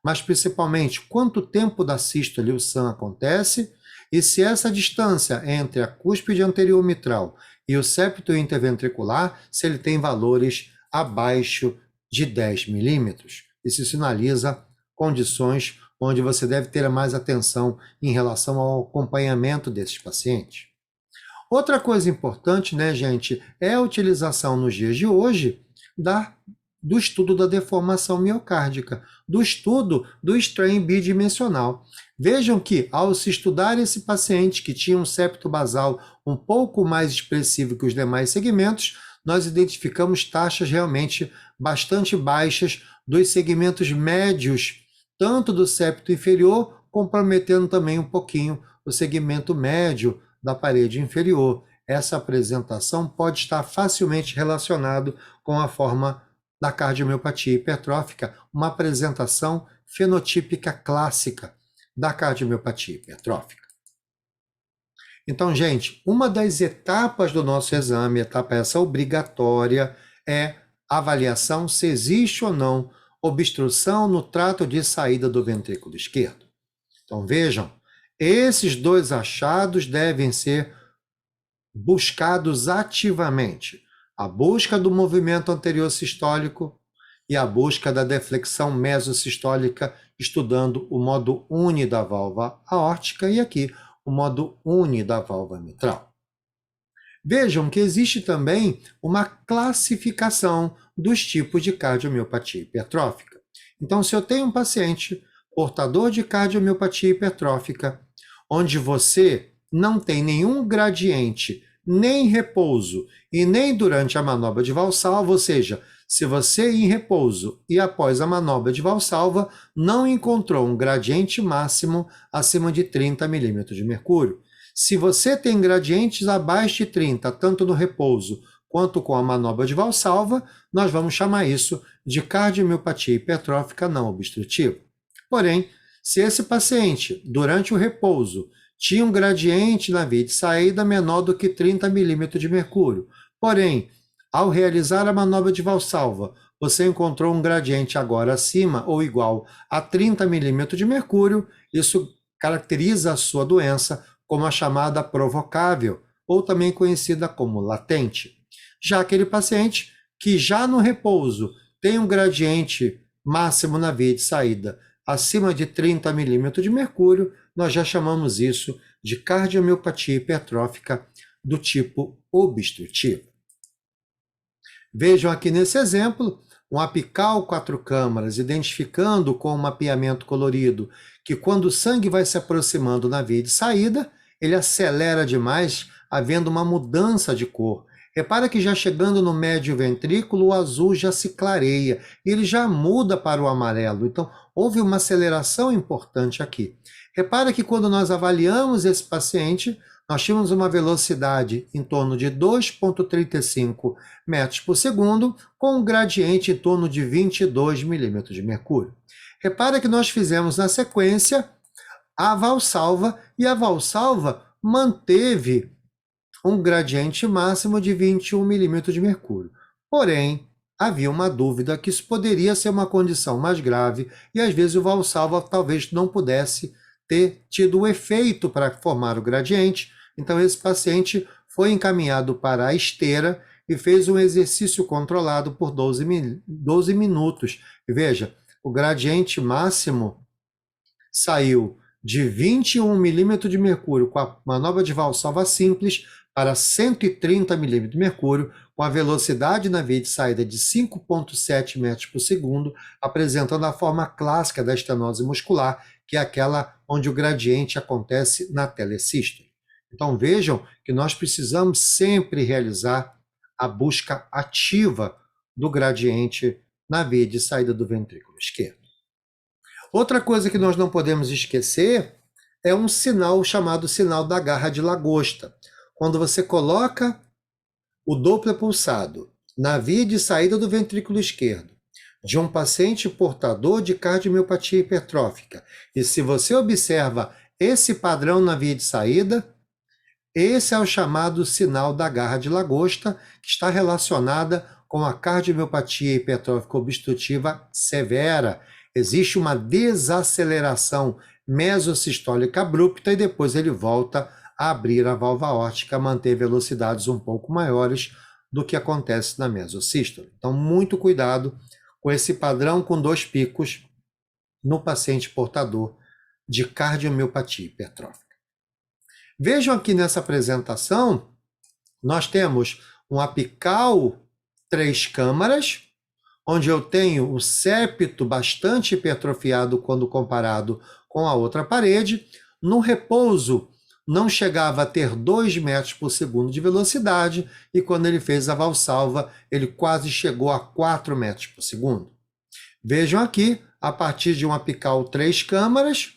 mas principalmente quanto tempo da sístole o SAM acontece e se essa distância entre a cúspide anterior mitral e o septo interventricular, se ele tem valores abaixo de 10 milímetros. Isso sinaliza condições onde você deve ter mais atenção em relação ao acompanhamento desses pacientes. Outra coisa importante, né, gente, é a utilização nos dias de hoje do estudo da deformação miocárdica, do estudo do strain bidimensional. Vejam que, ao se estudar esse paciente que tinha um septo basal um pouco mais expressivo que os demais segmentos, nós identificamos taxas realmente bastante baixas dos segmentos médios, tanto do septo inferior, comprometendo também um pouquinho o segmento médio da parede inferior. Essa apresentação pode estar facilmente relacionado com a forma da cardiomiopatia hipertrófica, uma apresentação fenotípica clássica da cardiomiopatia hipertrófica. Então, gente, uma das etapas do nosso exame, etapa essa obrigatória, é a avaliação se existe ou não obstrução no trato de saída do ventrículo esquerdo. Então, vejam, esses dois achados devem ser buscados ativamente. A busca do movimento anterior sistólico e a busca da deflexão mesosistólica, estudando o modo uni da válvula aórtica e aqui o modo uni da válvula mitral. Vejam que existe também uma classificação dos tipos de cardiomiopatia hipertrófica. Então, se eu tenho um paciente portador de cardiomiopatia hipertrófica, onde você não tem nenhum gradiente, nem repouso e nem durante a manobra de valsalva, ou seja, se você em repouso e após a manobra de valsalva não encontrou um gradiente máximo acima de 30 milímetros de mercúrio. Se você tem gradientes abaixo de 30, tanto no repouso quanto com a manobra de valsalva, nós vamos chamar isso de cardiomiopatia hipertrófica não obstrutiva. Porém, se esse paciente, durante o repouso, tinha um gradiente na via de saída menor do que 30 milímetros de mercúrio, porém, ao realizar a manobra de valsalva, você encontrou um gradiente agora acima ou igual a 30 milímetros de mercúrio, isso caracteriza a sua doença como a chamada provocável, ou também conhecida como latente. Já aquele paciente que já no repouso tem um gradiente máximo na via de saída acima de 30 milímetros de mercúrio, nós já chamamos isso de cardiomiopatia hipertrófica do tipo obstrutivo. Vejam aqui nesse exemplo, um apical 4 câmaras, identificando com um mapeamento colorido que quando o sangue vai se aproximando na via de saída, ele acelera demais, havendo uma mudança de cor. Repara que já chegando no médio ventrículo, o azul já se clareia, e ele já muda para o amarelo. Então, houve uma aceleração importante aqui. Repara que quando nós avaliamos esse paciente, nós tínhamos uma velocidade em torno de 2,35 metros por segundo, com um gradiente em torno de 22 milímetros de mercúrio. Repara que nós fizemos na sequência a Valsalva, e a Valsalva manteve um gradiente máximo de 21 milímetros de mercúrio. Porém, havia uma dúvida que isso poderia ser uma condição mais grave, e às vezes o Valsalva talvez não pudesse ter tido o efeito para formar o gradiente. Então esse paciente foi encaminhado para a esteira e fez um exercício controlado por 12 minutos. E veja, o gradiente máximo saiu de 21 milímetros de mercúrio com a manobra de Valsalva simples para 130 milímetros de mercúrio, com a velocidade na via de saída de 5,7 metros por segundo, apresentando a forma clássica da estenose muscular, que é aquela onde o gradiente acontece na telesístole. Então vejam que nós precisamos sempre realizar a busca ativa do gradiente na via de saída do ventrículo esquerdo. Outra coisa que nós não podemos esquecer é um sinal chamado sinal da garra de lagosta. Quando você coloca o Doppler pulsado na via de saída do ventrículo esquerdo de um paciente portador de cardiomiopatia hipertrófica, e se você observa esse padrão na via de saída, esse é o chamado sinal da garra de lagosta, que está relacionada com a cardiomiopatia hipertrófica obstrutiva severa. Existe uma desaceleração mesosistólica abrupta e depois ele volta a abrir a válvula aórtica, manter velocidades um pouco maiores do que acontece na mesosístole. Então, muito cuidado com esse padrão com 2 picos no paciente portador de cardiomiopatia hipertrófica. Vejam aqui nessa apresentação, nós temos um apical 3 câmaras, onde eu tenho o septo bastante hipertrofiado quando comparado com a outra parede. No repouso, não chegava a ter 2 metros por segundo de velocidade, e quando ele fez a Valsalva, ele quase chegou a 4 metros por segundo. Vejam aqui, a partir de um apical 3 câmaras,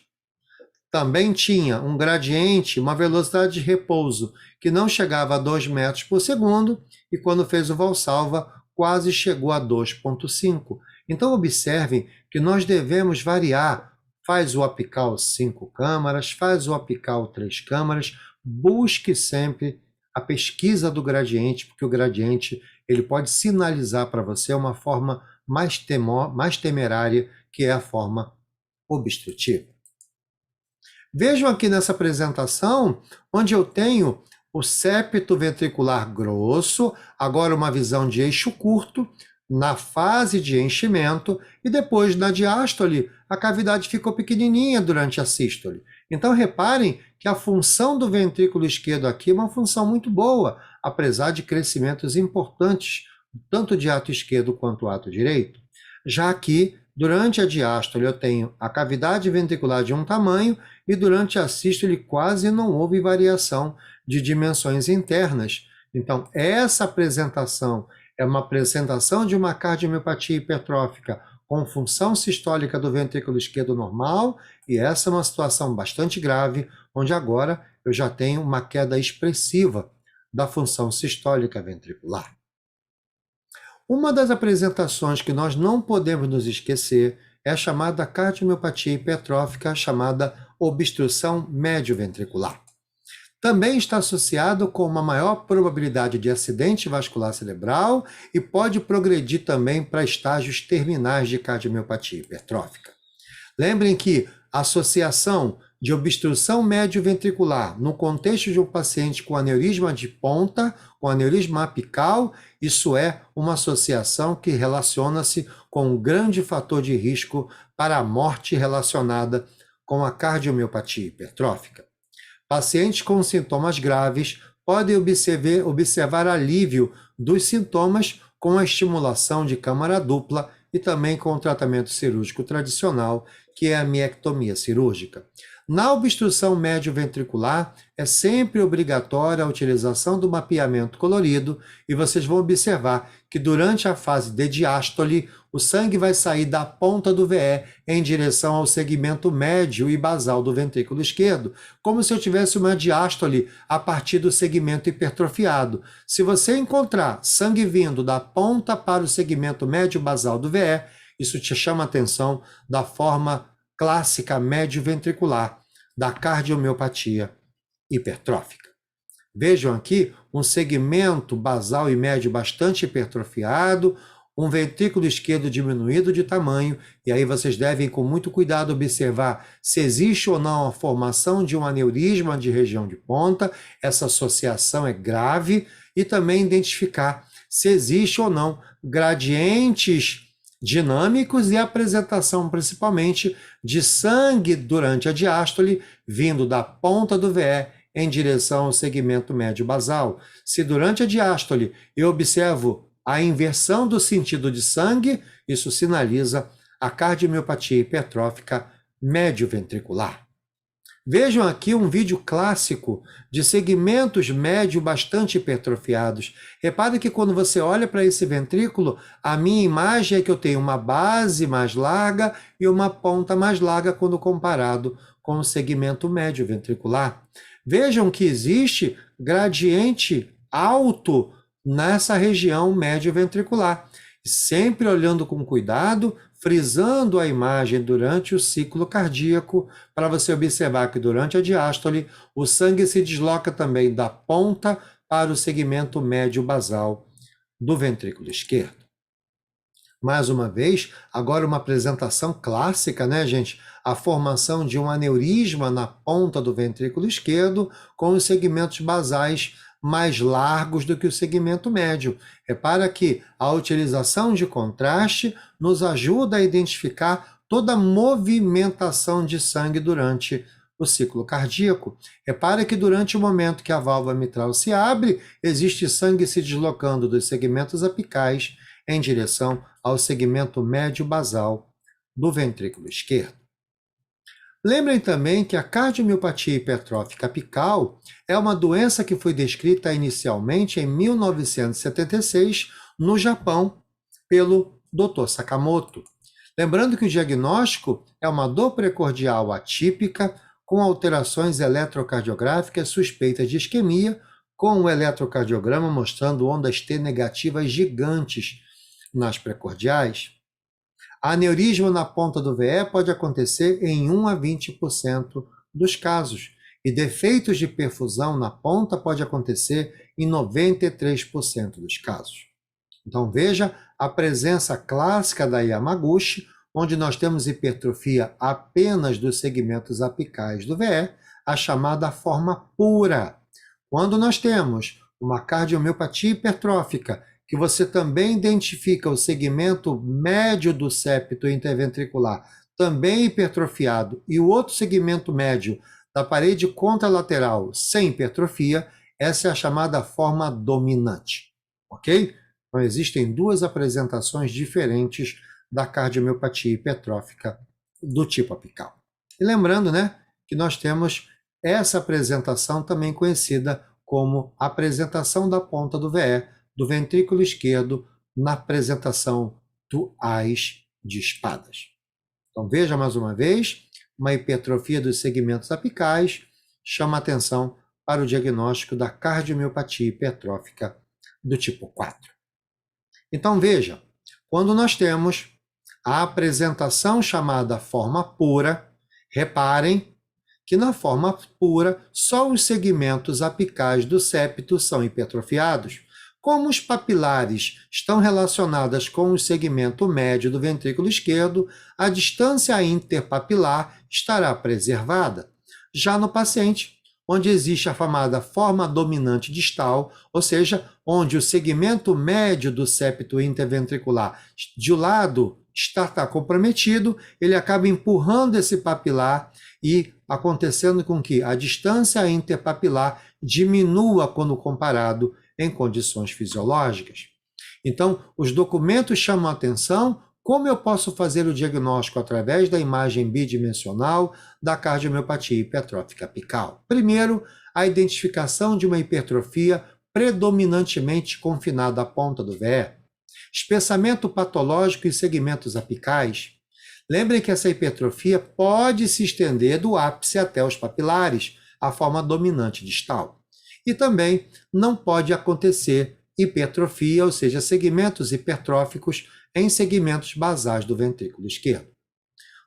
também tinha um gradiente, uma velocidade de repouso que não chegava a 2 metros por segundo, e quando fez o Valsalva, quase chegou a 2,5. Então observem que nós devemos variar. Faz o apical 5 câmaras, faz o apical 3 câmaras, busque sempre a pesquisa do gradiente, porque o gradiente ele pode sinalizar para você uma forma mais temerária, que é a forma obstrutiva. Vejam aqui nessa apresentação, onde eu tenho o septo ventricular grosso, agora uma visão de eixo curto, na fase de enchimento, e depois na diástole, a cavidade ficou pequenininha durante a sístole. Então reparem que a função do ventrículo esquerdo aqui é uma função muito boa, apesar de crescimentos importantes, tanto de ato esquerdo quanto ato direito. Já aqui, durante a diástole, eu tenho a cavidade ventricular de um tamanho, e durante a sístole quase não houve variação de dimensões internas. Então, essa apresentação é uma apresentação de uma cardiomiopatia hipertrófica com função sistólica do ventrículo esquerdo normal, e essa é uma situação bastante grave, onde agora eu já tenho uma queda expressiva da função sistólica ventricular. Uma das apresentações que nós não podemos nos esquecer é a chamada cardiomiopatia hipertrófica, chamada obstrução médio-ventricular. Também está associado com uma maior probabilidade de acidente vascular cerebral e pode progredir também para estágios terminais de cardiomiopatia hipertrófica. Lembrem que a associação de obstrução médio-ventricular no contexto de um paciente com aneurisma de ponta, com aneurisma apical, isso é uma associação que relaciona-se com um grande fator de risco para a morte relacionada com a cardiomiopatia hipertrófica. Pacientes com sintomas graves podem observar alívio dos sintomas com a estimulação de câmara dupla e também com o tratamento cirúrgico tradicional, que é a miectomia cirúrgica. Na obstrução médio-ventricular, é sempre obrigatória a utilização do mapeamento colorido e vocês vão observar que durante a fase de diástole, o sangue vai sair da ponta do VE em direção ao segmento médio e basal do ventrículo esquerdo, como se eu tivesse uma diástole a partir do segmento hipertrofiado. Se você encontrar sangue vindo da ponta para o segmento médio basal do VE, isso te chama a atenção da forma clássica médio-ventricular da cardiomiopatia hipertrófica. Vejam aqui um segmento basal e médio bastante hipertrofiado, um ventrículo esquerdo diminuído de tamanho, e aí vocês devem com muito cuidado observar se existe ou não a formação de um aneurisma de região de ponta, essa associação é grave, e também identificar se existe ou não gradientes dinâmicos e apresentação principalmente de sangue durante a diástole vindo da ponta do VE em direção ao segmento médio basal. Se durante a diástole eu observo a inversão do sentido de sangue, isso sinaliza a cardiomiopatia hipertrófica médio-ventricular. Vejam aqui um vídeo clássico de segmentos médio bastante hipertrofiados. Repare que quando você olha para esse ventrículo, a minha imagem é que eu tenho uma base mais larga e uma ponta mais larga quando comparado com o segmento médio ventricular. Vejam que existe gradiente alto nessa região médio ventricular. Sempre olhando com cuidado, frisando a imagem durante o ciclo cardíaco, para você observar que durante a diástole, o sangue se desloca também da ponta para o segmento médio basal do ventrículo esquerdo. Mais uma vez, agora uma apresentação clássica, né, gente? A formação de um aneurisma na ponta do ventrículo esquerdo, com os segmentos basais mais largos do que o segmento médio. Repara que a utilização de contraste nos ajuda a identificar toda a movimentação de sangue durante o ciclo cardíaco. Repara que durante o momento que a válvula mitral se abre, existe sangue se deslocando dos segmentos apicais em direção ao segmento médio basal do ventrículo esquerdo. Lembrem também que a cardiomiopatia hipertrófica apical é uma doença que foi descrita inicialmente em 1976 no Japão pelo Dr. Sakamoto. Lembrando que o diagnóstico é uma dor precordial atípica com alterações eletrocardiográficas suspeitas de isquemia, com o eletrocardiograma mostrando ondas T negativas gigantes nas precordiais. Aneurisma na ponta do VE pode acontecer em 1 a 20% dos casos, e defeitos de perfusão na ponta pode acontecer em 93% dos casos. Então veja a presença clássica da Yamaguchi, onde nós temos hipertrofia apenas dos segmentos apicais do VE, a chamada forma pura. Quando nós temos uma cardiomiopatia hipertrófica, que você também identifica o segmento médio do septo interventricular, também hipertrofiado, e o outro segmento médio da parede contralateral sem hipertrofia, essa é a chamada forma dominante, ok? Então, existem duas apresentações diferentes da cardiomiopatia hipertrófica do tipo apical. E lembrando, né, que nós temos essa apresentação também conhecida como apresentação da ponta do VE, do ventrículo esquerdo, na apresentação do ás de espadas. Então veja mais uma vez, uma hipertrofia dos segmentos apicais chama atenção para o diagnóstico da cardiomiopatia hipertrófica do tipo 4. Então veja, quando nós temos a apresentação chamada forma pura, reparem que na forma pura só os segmentos apicais do septo são hipertrofiados. Como os papilares estão relacionados com o segmento médio do ventrículo esquerdo, a distância interpapilar estará preservada. Já no paciente, onde existe a chamada forma dominante distal, ou seja, onde o segmento médio do septo interventricular de um lado está comprometido, ele acaba empurrando esse papilar e acontecendo com que a distância interpapilar diminua quando comparado em condições fisiológicas. Então, os documentos chamam a atenção. Como eu posso fazer o diagnóstico através da imagem bidimensional da cardiomiopatia hipertrófica apical? Primeiro, a identificação de uma hipertrofia predominantemente confinada à ponta do VE, espessamento patológico e segmentos apicais. Lembrem que essa hipertrofia pode se estender do ápice até os papilares, a forma dominante distal. E também não pode acontecer hipertrofia, ou seja, segmentos hipertróficos em segmentos basais do ventrículo esquerdo.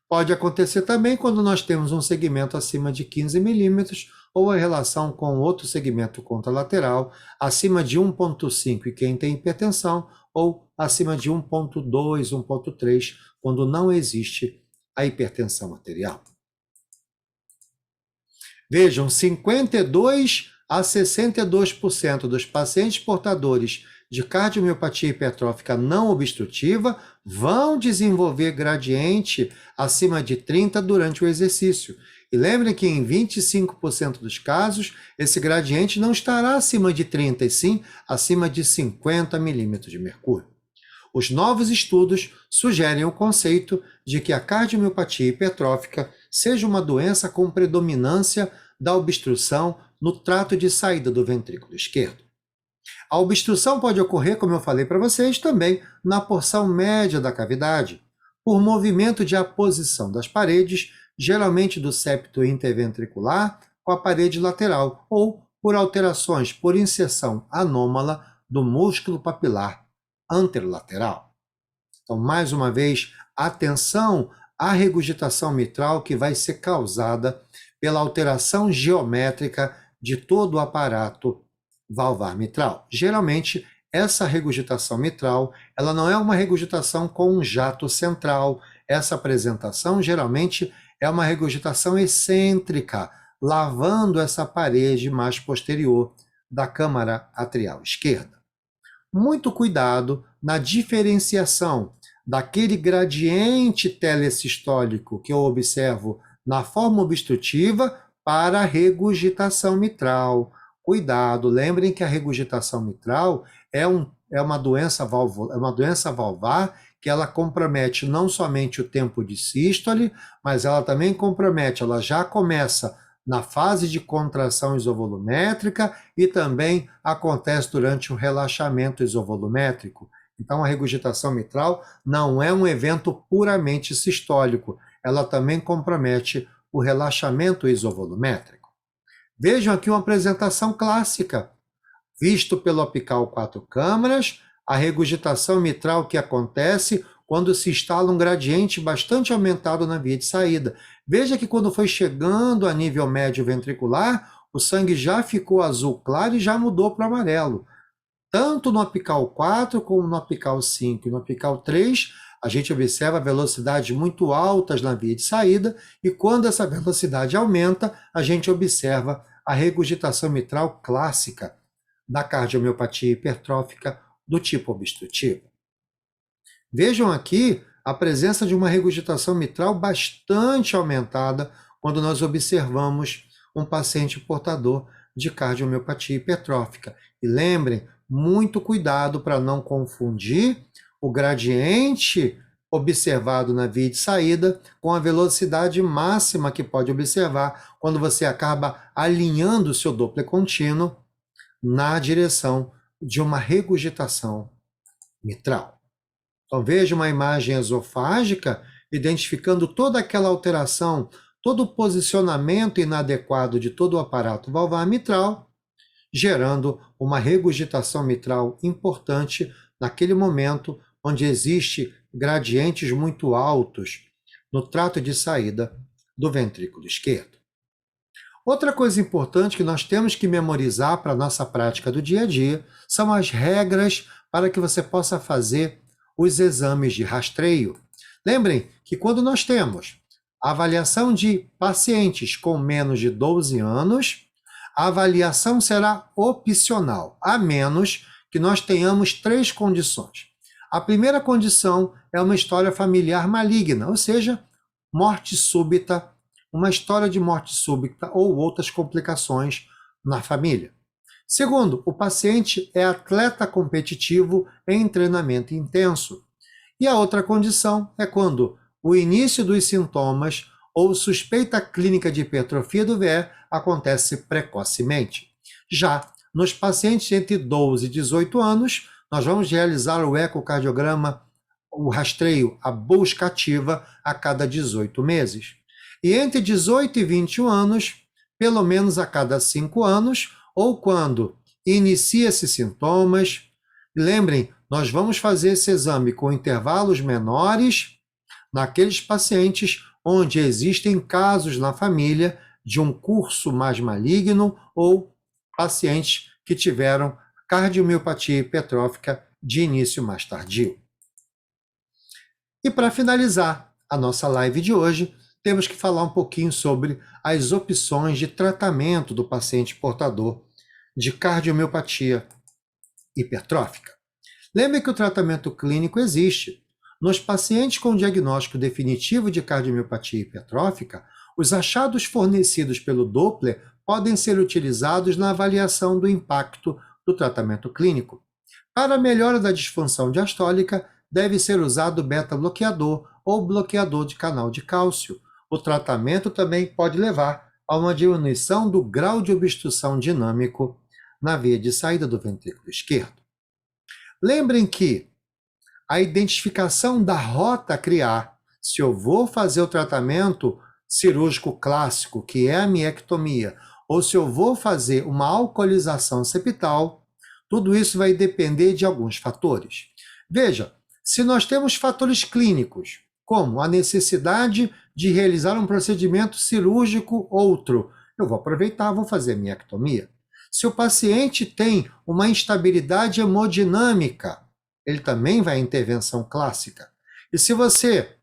Pode acontecer também quando nós temos um segmento acima de 15 milímetros ou a relação com outro segmento contralateral acima de 1,5 e quem tem hipertensão, ou acima de 1,2, 1,3, quando não existe a hipertensão arterial. Vejam, 52 a 62% dos pacientes portadores de cardiomiopatia hipertrófica não obstrutiva vão desenvolver gradiente acima de 30 durante o exercício. E lembrem que em 25% dos casos, esse gradiente não estará acima de 30, e sim acima de 50 milímetros de mercúrio. Os novos estudos sugerem o conceito de que a cardiomiopatia hipertrófica seja uma doença com predominância da obstrução no trato de saída do ventrículo esquerdo. A obstrução pode ocorrer, como eu falei para vocês, também na porção média da cavidade, por movimento de aposição das paredes, geralmente do septo interventricular com a parede lateral, ou por alterações por inserção anômala do músculo papilar anterolateral. Então, mais uma vez, atenção à regurgitação mitral que vai ser causada pela alteração geométrica de todo o aparato valvar mitral. Geralmente, essa regurgitação mitral, ela não é uma regurgitação com um jato central. Essa apresentação, geralmente, é uma regurgitação excêntrica, lavando essa parede mais posterior da câmara atrial esquerda. Muito cuidado na diferenciação daquele gradiente telesistólico que eu observo na forma obstrutiva para a regurgitação mitral. Cuidado, lembrem que a regurgitação mitral é uma doença valvar que ela compromete não somente o tempo de sístole, mas ela também compromete, ela já começa na fase de contração isovolumétrica e também acontece durante o relaxamento isovolumétrico. Então, a regurgitação mitral não é um evento puramente sistólico, ela também compromete o relaxamento isovolumétrico. Vejam aqui uma apresentação clássica. Visto pelo apical 4 câmaras, a regurgitação mitral que acontece quando se instala um gradiente bastante aumentado na via de saída. Veja que quando foi chegando a nível médio ventricular, o sangue já ficou azul claro e já mudou para amarelo. Tanto no apical 4 como no apical 5 e no apical 3, a gente observa velocidades muito altas na via de saída, e quando essa velocidade aumenta, a gente observa a regurgitação mitral clássica da cardiomiopatia hipertrófica do tipo obstrutivo. Vejam aqui a presença de uma regurgitação mitral bastante aumentada quando nós observamos um paciente portador de cardiomiopatia hipertrófica. E lembrem, muito cuidado para não confundir o gradiente observado na via de saída com a velocidade máxima que pode observar quando você acaba alinhando o seu Doppler contínuo na direção de uma regurgitação mitral. Então veja uma imagem esofágica identificando toda aquela alteração, todo o posicionamento inadequado de todo o aparato valvar mitral, gerando uma regurgitação mitral importante naquele momento onde existe gradientes muito altos no trato de saída do ventrículo esquerdo. Outra coisa importante que nós temos que memorizar para a nossa prática do dia a dia são as regras para que você possa fazer os exames de rastreio. Lembrem que quando nós temos Avaliação de pacientes com menos de 12 anos, a avaliação será opcional, a menos que nós tenhamos 3 condições. A primeira condição é uma história familiar maligna, ou seja, morte súbita, uma história de morte súbita ou outras complicações na família. Segundo, o paciente é atleta competitivo em treinamento intenso. E a outra condição é quando o início dos sintomas ou suspeita clínica de hipertrofia do VE acontece precocemente. Já nos pacientes entre 12 e 18 anos, nós vamos realizar o ecocardiograma, o rastreio, a busca ativa a cada 18 meses. E entre 18 e 21 anos, pelo menos a cada 5 anos, ou quando inicia-se sintomas. Lembrem, nós vamos fazer esse exame com intervalos menores naqueles pacientes onde existem casos na família de um curso mais maligno ou pacientes que tiveram cardiomiopatia hipertrófica de início mais tardio. E para finalizar a nossa live de hoje, temos que falar um pouquinho sobre as opções de tratamento do paciente portador de cardiomiopatia hipertrófica. Lembre que o tratamento clínico existe. Nos pacientes com diagnóstico definitivo de cardiomiopatia hipertrófica, os achados fornecidos pelo Doppler podem ser utilizados na avaliação do impacto do tratamento clínico. Para a melhora da disfunção diastólica, deve ser usado beta-bloqueador ou bloqueador de canal de cálcio. O tratamento também pode levar a uma diminuição do grau de obstrução dinâmico na via de saída do ventrículo esquerdo. Lembrem que a identificação da rota a criar, se eu vou fazer o tratamento cirúrgico clássico, que é a miectomia, ou se eu vou fazer uma alcoolização septal, tudo isso vai depender de alguns fatores. Veja, se nós temos fatores clínicos, como a necessidade de realizar um procedimento cirúrgico outro, eu vou aproveitar, vou fazer a miectomia. Se o paciente tem uma instabilidade hemodinâmica, ele também vai à intervenção clássica. E se você,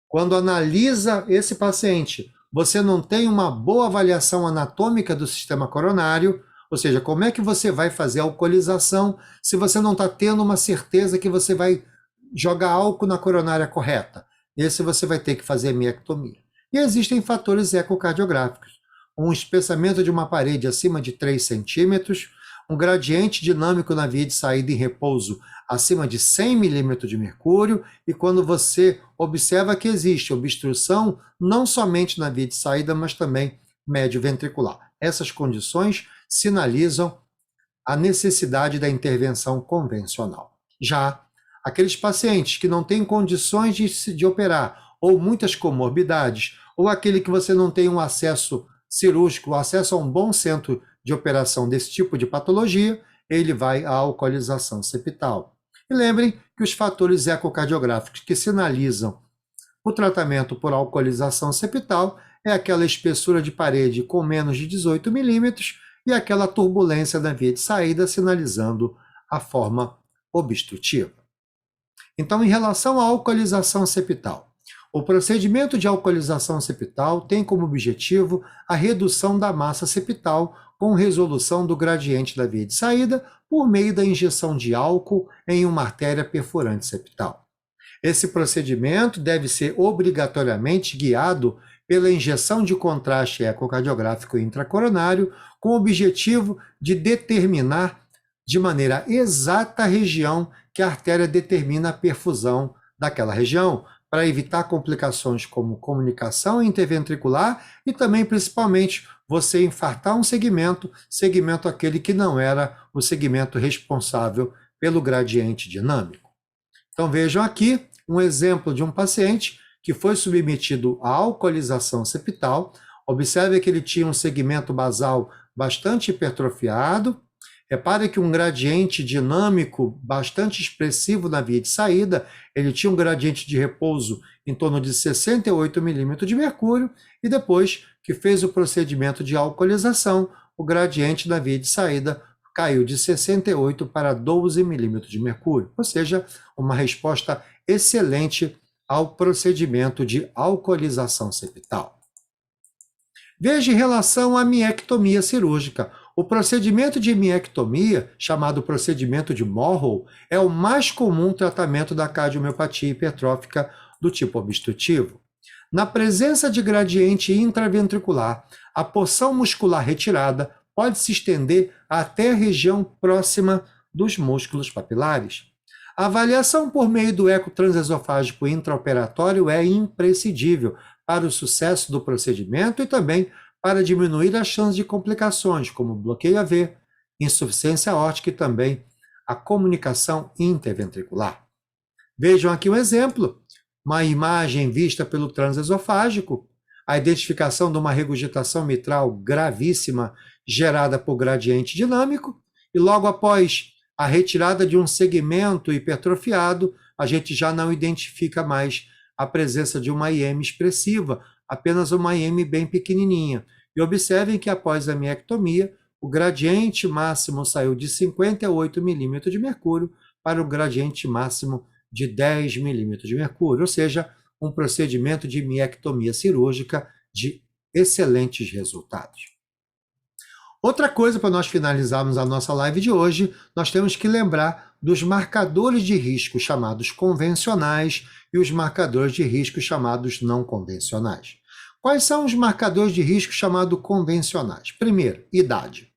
quando analisa esse paciente, você não tem uma boa avaliação anatômica do sistema coronário, ou seja, como é que você vai fazer a alcoolização se você não está tendo uma certeza que você vai jogar álcool na coronária correta? Esse você vai ter que fazer miectomia. E existem fatores ecocardiográficos. Um espessamento de uma parede acima de 3 centímetros, um gradiente dinâmico na via de saída em repouso acima de 100 milímetros de mercúrio, e quando você observa que existe obstrução não somente na via de saída, mas também médio ventricular. Essas condições sinalizam a necessidade da intervenção convencional. Já aqueles pacientes que não têm condições de operar, ou muitas comorbidades, ou aquele que você não tem um acesso cirúrgico, acesso a um bom centro de operação desse tipo de patologia, ele vai à alcoolização septal. E lembrem que os fatores ecocardiográficos que sinalizam o tratamento por alcoolização septal é aquela espessura de parede com menos de 18 milímetros e aquela turbulência na via de saída sinalizando a forma obstrutiva. Então, em relação à alcoolização septal, o procedimento de alcoolização septal tem como objetivo a redução da massa septal com resolução do gradiente da via de saída por meio da injeção de álcool em uma artéria perfurante septal. Esse procedimento deve ser obrigatoriamente guiado pela injeção de contraste ecocardiográfico intracoronário com o objetivo de determinar de maneira exata a região que a artéria determina a perfusão daquela região, para evitar complicações como comunicação interventricular e também, principalmente, você infartar um segmento aquele que não era o segmento responsável pelo gradiente dinâmico. Então vejam aqui um exemplo de um paciente que foi submetido à alcoolização septal. Observe que ele tinha um segmento basal bastante hipertrofiado. Repare que um gradiente dinâmico bastante expressivo na via de saída, ele tinha um gradiente de repouso em torno de 68 milímetros de mercúrio, e depois que fez o procedimento de alcoolização, o gradiente da via de saída caiu de 68 para 12 milímetros de mercúrio, ou seja, uma resposta excelente ao procedimento de alcoolização septal. Veja em relação à miectomia cirúrgica. O procedimento de miectomia, chamado procedimento de Morrow, é o mais comum tratamento da cardiomiopatia hipertrófica do tipo obstrutivo. Na presença de gradiente intraventricular, a porção muscular retirada pode se estender até a região próxima dos músculos papilares. A avaliação por meio do eco transesofágico intraoperatório é imprescindível para o sucesso do procedimento e também para diminuir as chances de complicações, como bloqueio AV, insuficiência aórtica e também a comunicação interventricular. Vejam aqui um exemplo, uma imagem vista pelo transesofágico, a identificação de uma regurgitação mitral gravíssima gerada por gradiente dinâmico, e logo após a retirada de um segmento hipertrofiado, a gente já não identifica mais a presença de uma IM expressiva, apenas uma IM bem pequenininha. E observem que após a miectomia, o gradiente máximo saiu de 58 milímetros de mercúrio para o gradiente máximo de 10 milímetros de mercúrio, ou seja, um procedimento de miectomia cirúrgica de excelentes resultados. Outra coisa para nós finalizarmos a nossa live de hoje, nós temos que lembrar dos marcadores de risco chamados convencionais e os marcadores de risco chamados não convencionais. Quais são os marcadores de risco chamados convencionais? Primeiro, idade.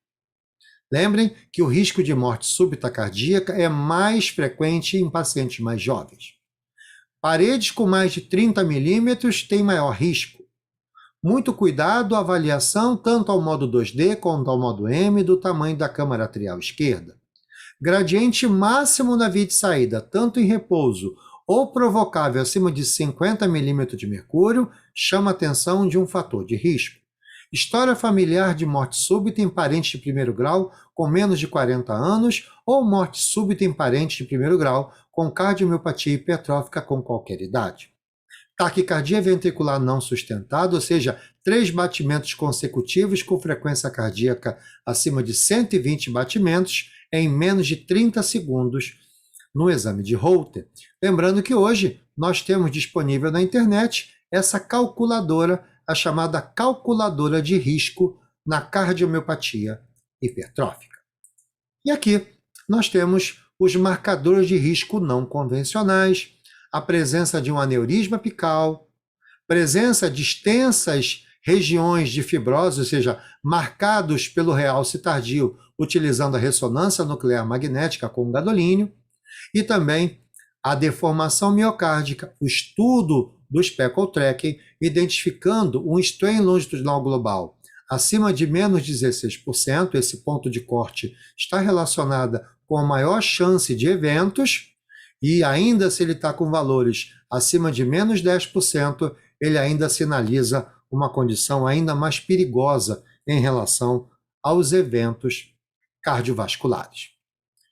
Lembrem que o risco de morte súbita cardíaca é mais frequente em pacientes mais jovens. Paredes com mais de 30 milímetros têm maior risco. Muito cuidado à avaliação tanto ao modo 2D quanto ao modo M do tamanho da câmara atrial esquerda. Gradiente máximo na via de saída, tanto em repouso ou provocável acima de 50 milímetros de mercúrio, chama a atenção de um fator de risco. História familiar de morte súbita em parente de primeiro grau com menos de 40 anos ou morte súbita em parente de primeiro grau com cardiomiopatia hipertrófica com qualquer idade. Taquicardia ventricular não sustentada, ou seja, 3 batimentos consecutivos com frequência cardíaca acima de 120 batimentos em menos de 30 segundos no exame de Holter. Lembrando que hoje nós temos disponível na internet essa calculadora, a chamada calculadora de risco na cardiomiopatia hipertrófica. E aqui nós temos os marcadores de risco não convencionais, a presença de um aneurisma apical, presença de extensas regiões de fibrose, ou seja, marcados pelo realce tardio, utilizando a ressonância nuclear magnética com gadolínio, e também a deformação miocárdica, o estudo do speckle tracking, identificando um strain longitudinal global acima de menos 16%, esse ponto de corte está relacionado com a maior chance de eventos, e ainda se ele está com valores acima de menos 10%, ele ainda sinaliza uma condição ainda mais perigosa em relação aos eventos cardiovasculares.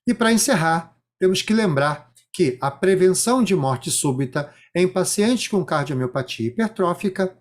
E para encerrar, temos que lembrar que a prevenção de morte súbita em pacientes com cardiomiopatia hipertrófica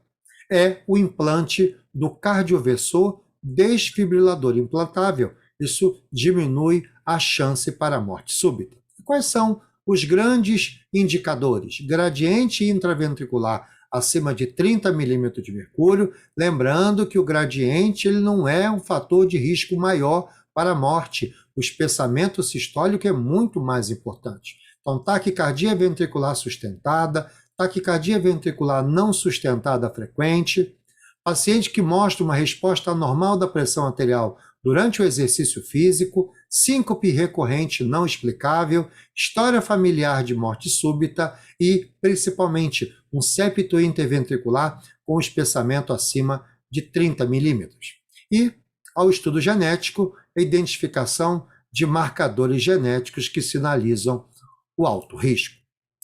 é o implante do cardioversor desfibrilador implantável. Isso diminui a chance para a morte súbita. Quais são os grandes indicadores? Gradiente intraventricular acima de 30 milímetros de mercúrio, lembrando que o gradiente ele não é um fator de risco maior para a morte. O espessamento sistólico é muito mais importante. Então, taquicardia ventricular sustentada, taquicardia ventricular não sustentada frequente, paciente que mostra uma resposta anormal da pressão arterial durante o exercício físico, síncope recorrente não explicável, história familiar de morte súbita e, principalmente, um septo interventricular com espessamento acima de 30 milímetros. E, ao estudo genético, a identificação de marcadores genéticos que sinalizam o alto risco.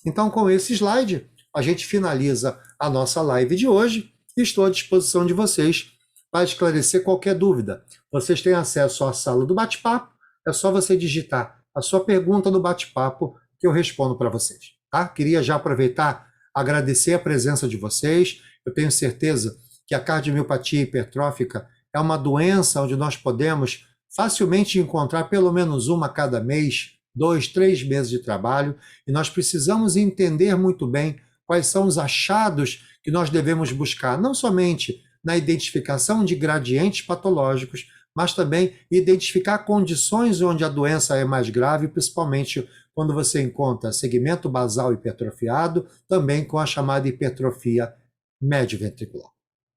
Então, com esse slide, a gente finaliza a nossa live de hoje e estou à disposição de vocês para esclarecer qualquer dúvida. Vocês têm acesso à sala do bate-papo, é só você digitar a sua pergunta no bate-papo que eu respondo para vocês. Tá? Queria já aproveitar, agradecer a presença de vocês. Eu tenho certeza que a cardiomiopatia hipertrófica é uma doença onde nós podemos facilmente encontrar pelo menos uma a cada mês, 2, 3 meses de trabalho, e nós precisamos entender muito bem quais são os achados que nós devemos buscar, não somente na identificação de gradientes patológicos, mas também identificar condições onde a doença é mais grave, principalmente quando você encontra segmento basal hipertrofiado, também com a chamada hipertrofia médio ventricular.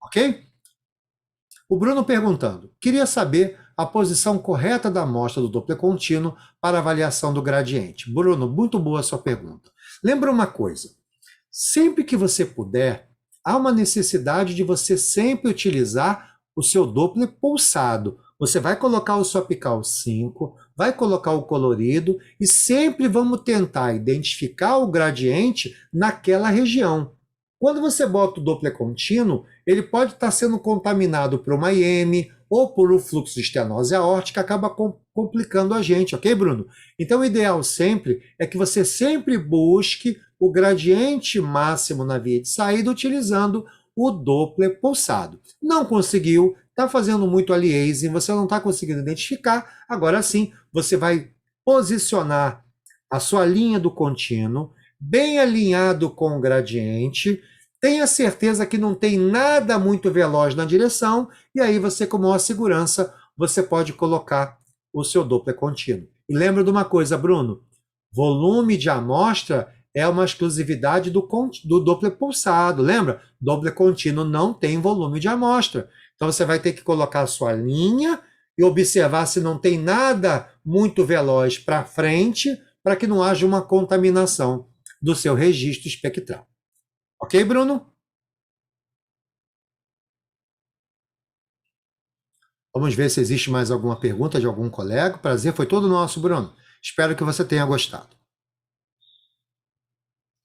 Ok? O Bruno perguntando, queria saber a posição correta da amostra do Doppler contínuo para avaliação do gradiente. Bruno, muito boa a sua pergunta. Lembra uma coisa, sempre que você puder, há uma necessidade de você sempre utilizar o seu Doppler pulsado. Você vai colocar o seu apical 5, vai colocar o colorido e sempre vamos tentar identificar o gradiente naquela região. Quando você bota o Doppler contínuo, ele pode estar sendo contaminado por uma IM ou por um fluxo de estenose aórtica, acaba complicando a gente, ok, Bruno? Então, o ideal sempre é que você sempre busque o gradiente máximo na via de saída utilizando o Doppler pulsado. Não conseguiu, está fazendo muito aliasing, você não está conseguindo identificar, agora sim, você vai posicionar a sua linha do contínuo, bem alinhado com o gradiente, tenha certeza que não tem nada muito veloz na direção, e aí você, com maior segurança, você pode colocar o seu Doppler contínuo. E lembra de uma coisa, Bruno, volume de amostra é uma exclusividade do Doppler pulsado, lembra? Doppler contínuo não tem volume de amostra. Então você vai ter que colocar a sua linha e observar se não tem nada muito veloz para frente, para que não haja uma contaminação do seu registro espectral. Ok, Bruno? Vamos ver se existe mais alguma pergunta de algum colega. O prazer foi todo nosso, Bruno. Espero que você tenha gostado.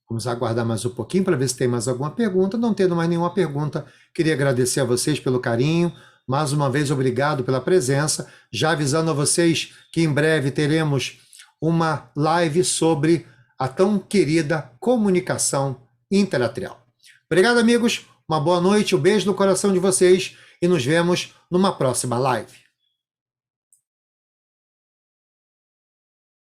Vamos aguardar mais um pouquinho para ver se tem mais alguma pergunta. Não tendo mais nenhuma pergunta, queria agradecer a vocês pelo carinho. Mais uma vez, obrigado pela presença. Já avisando a vocês que em breve teremos uma live sobre a tão querida comunicação interatrial. Obrigado, amigos. Uma boa noite, um beijo no coração de vocês e nos vemos numa próxima live.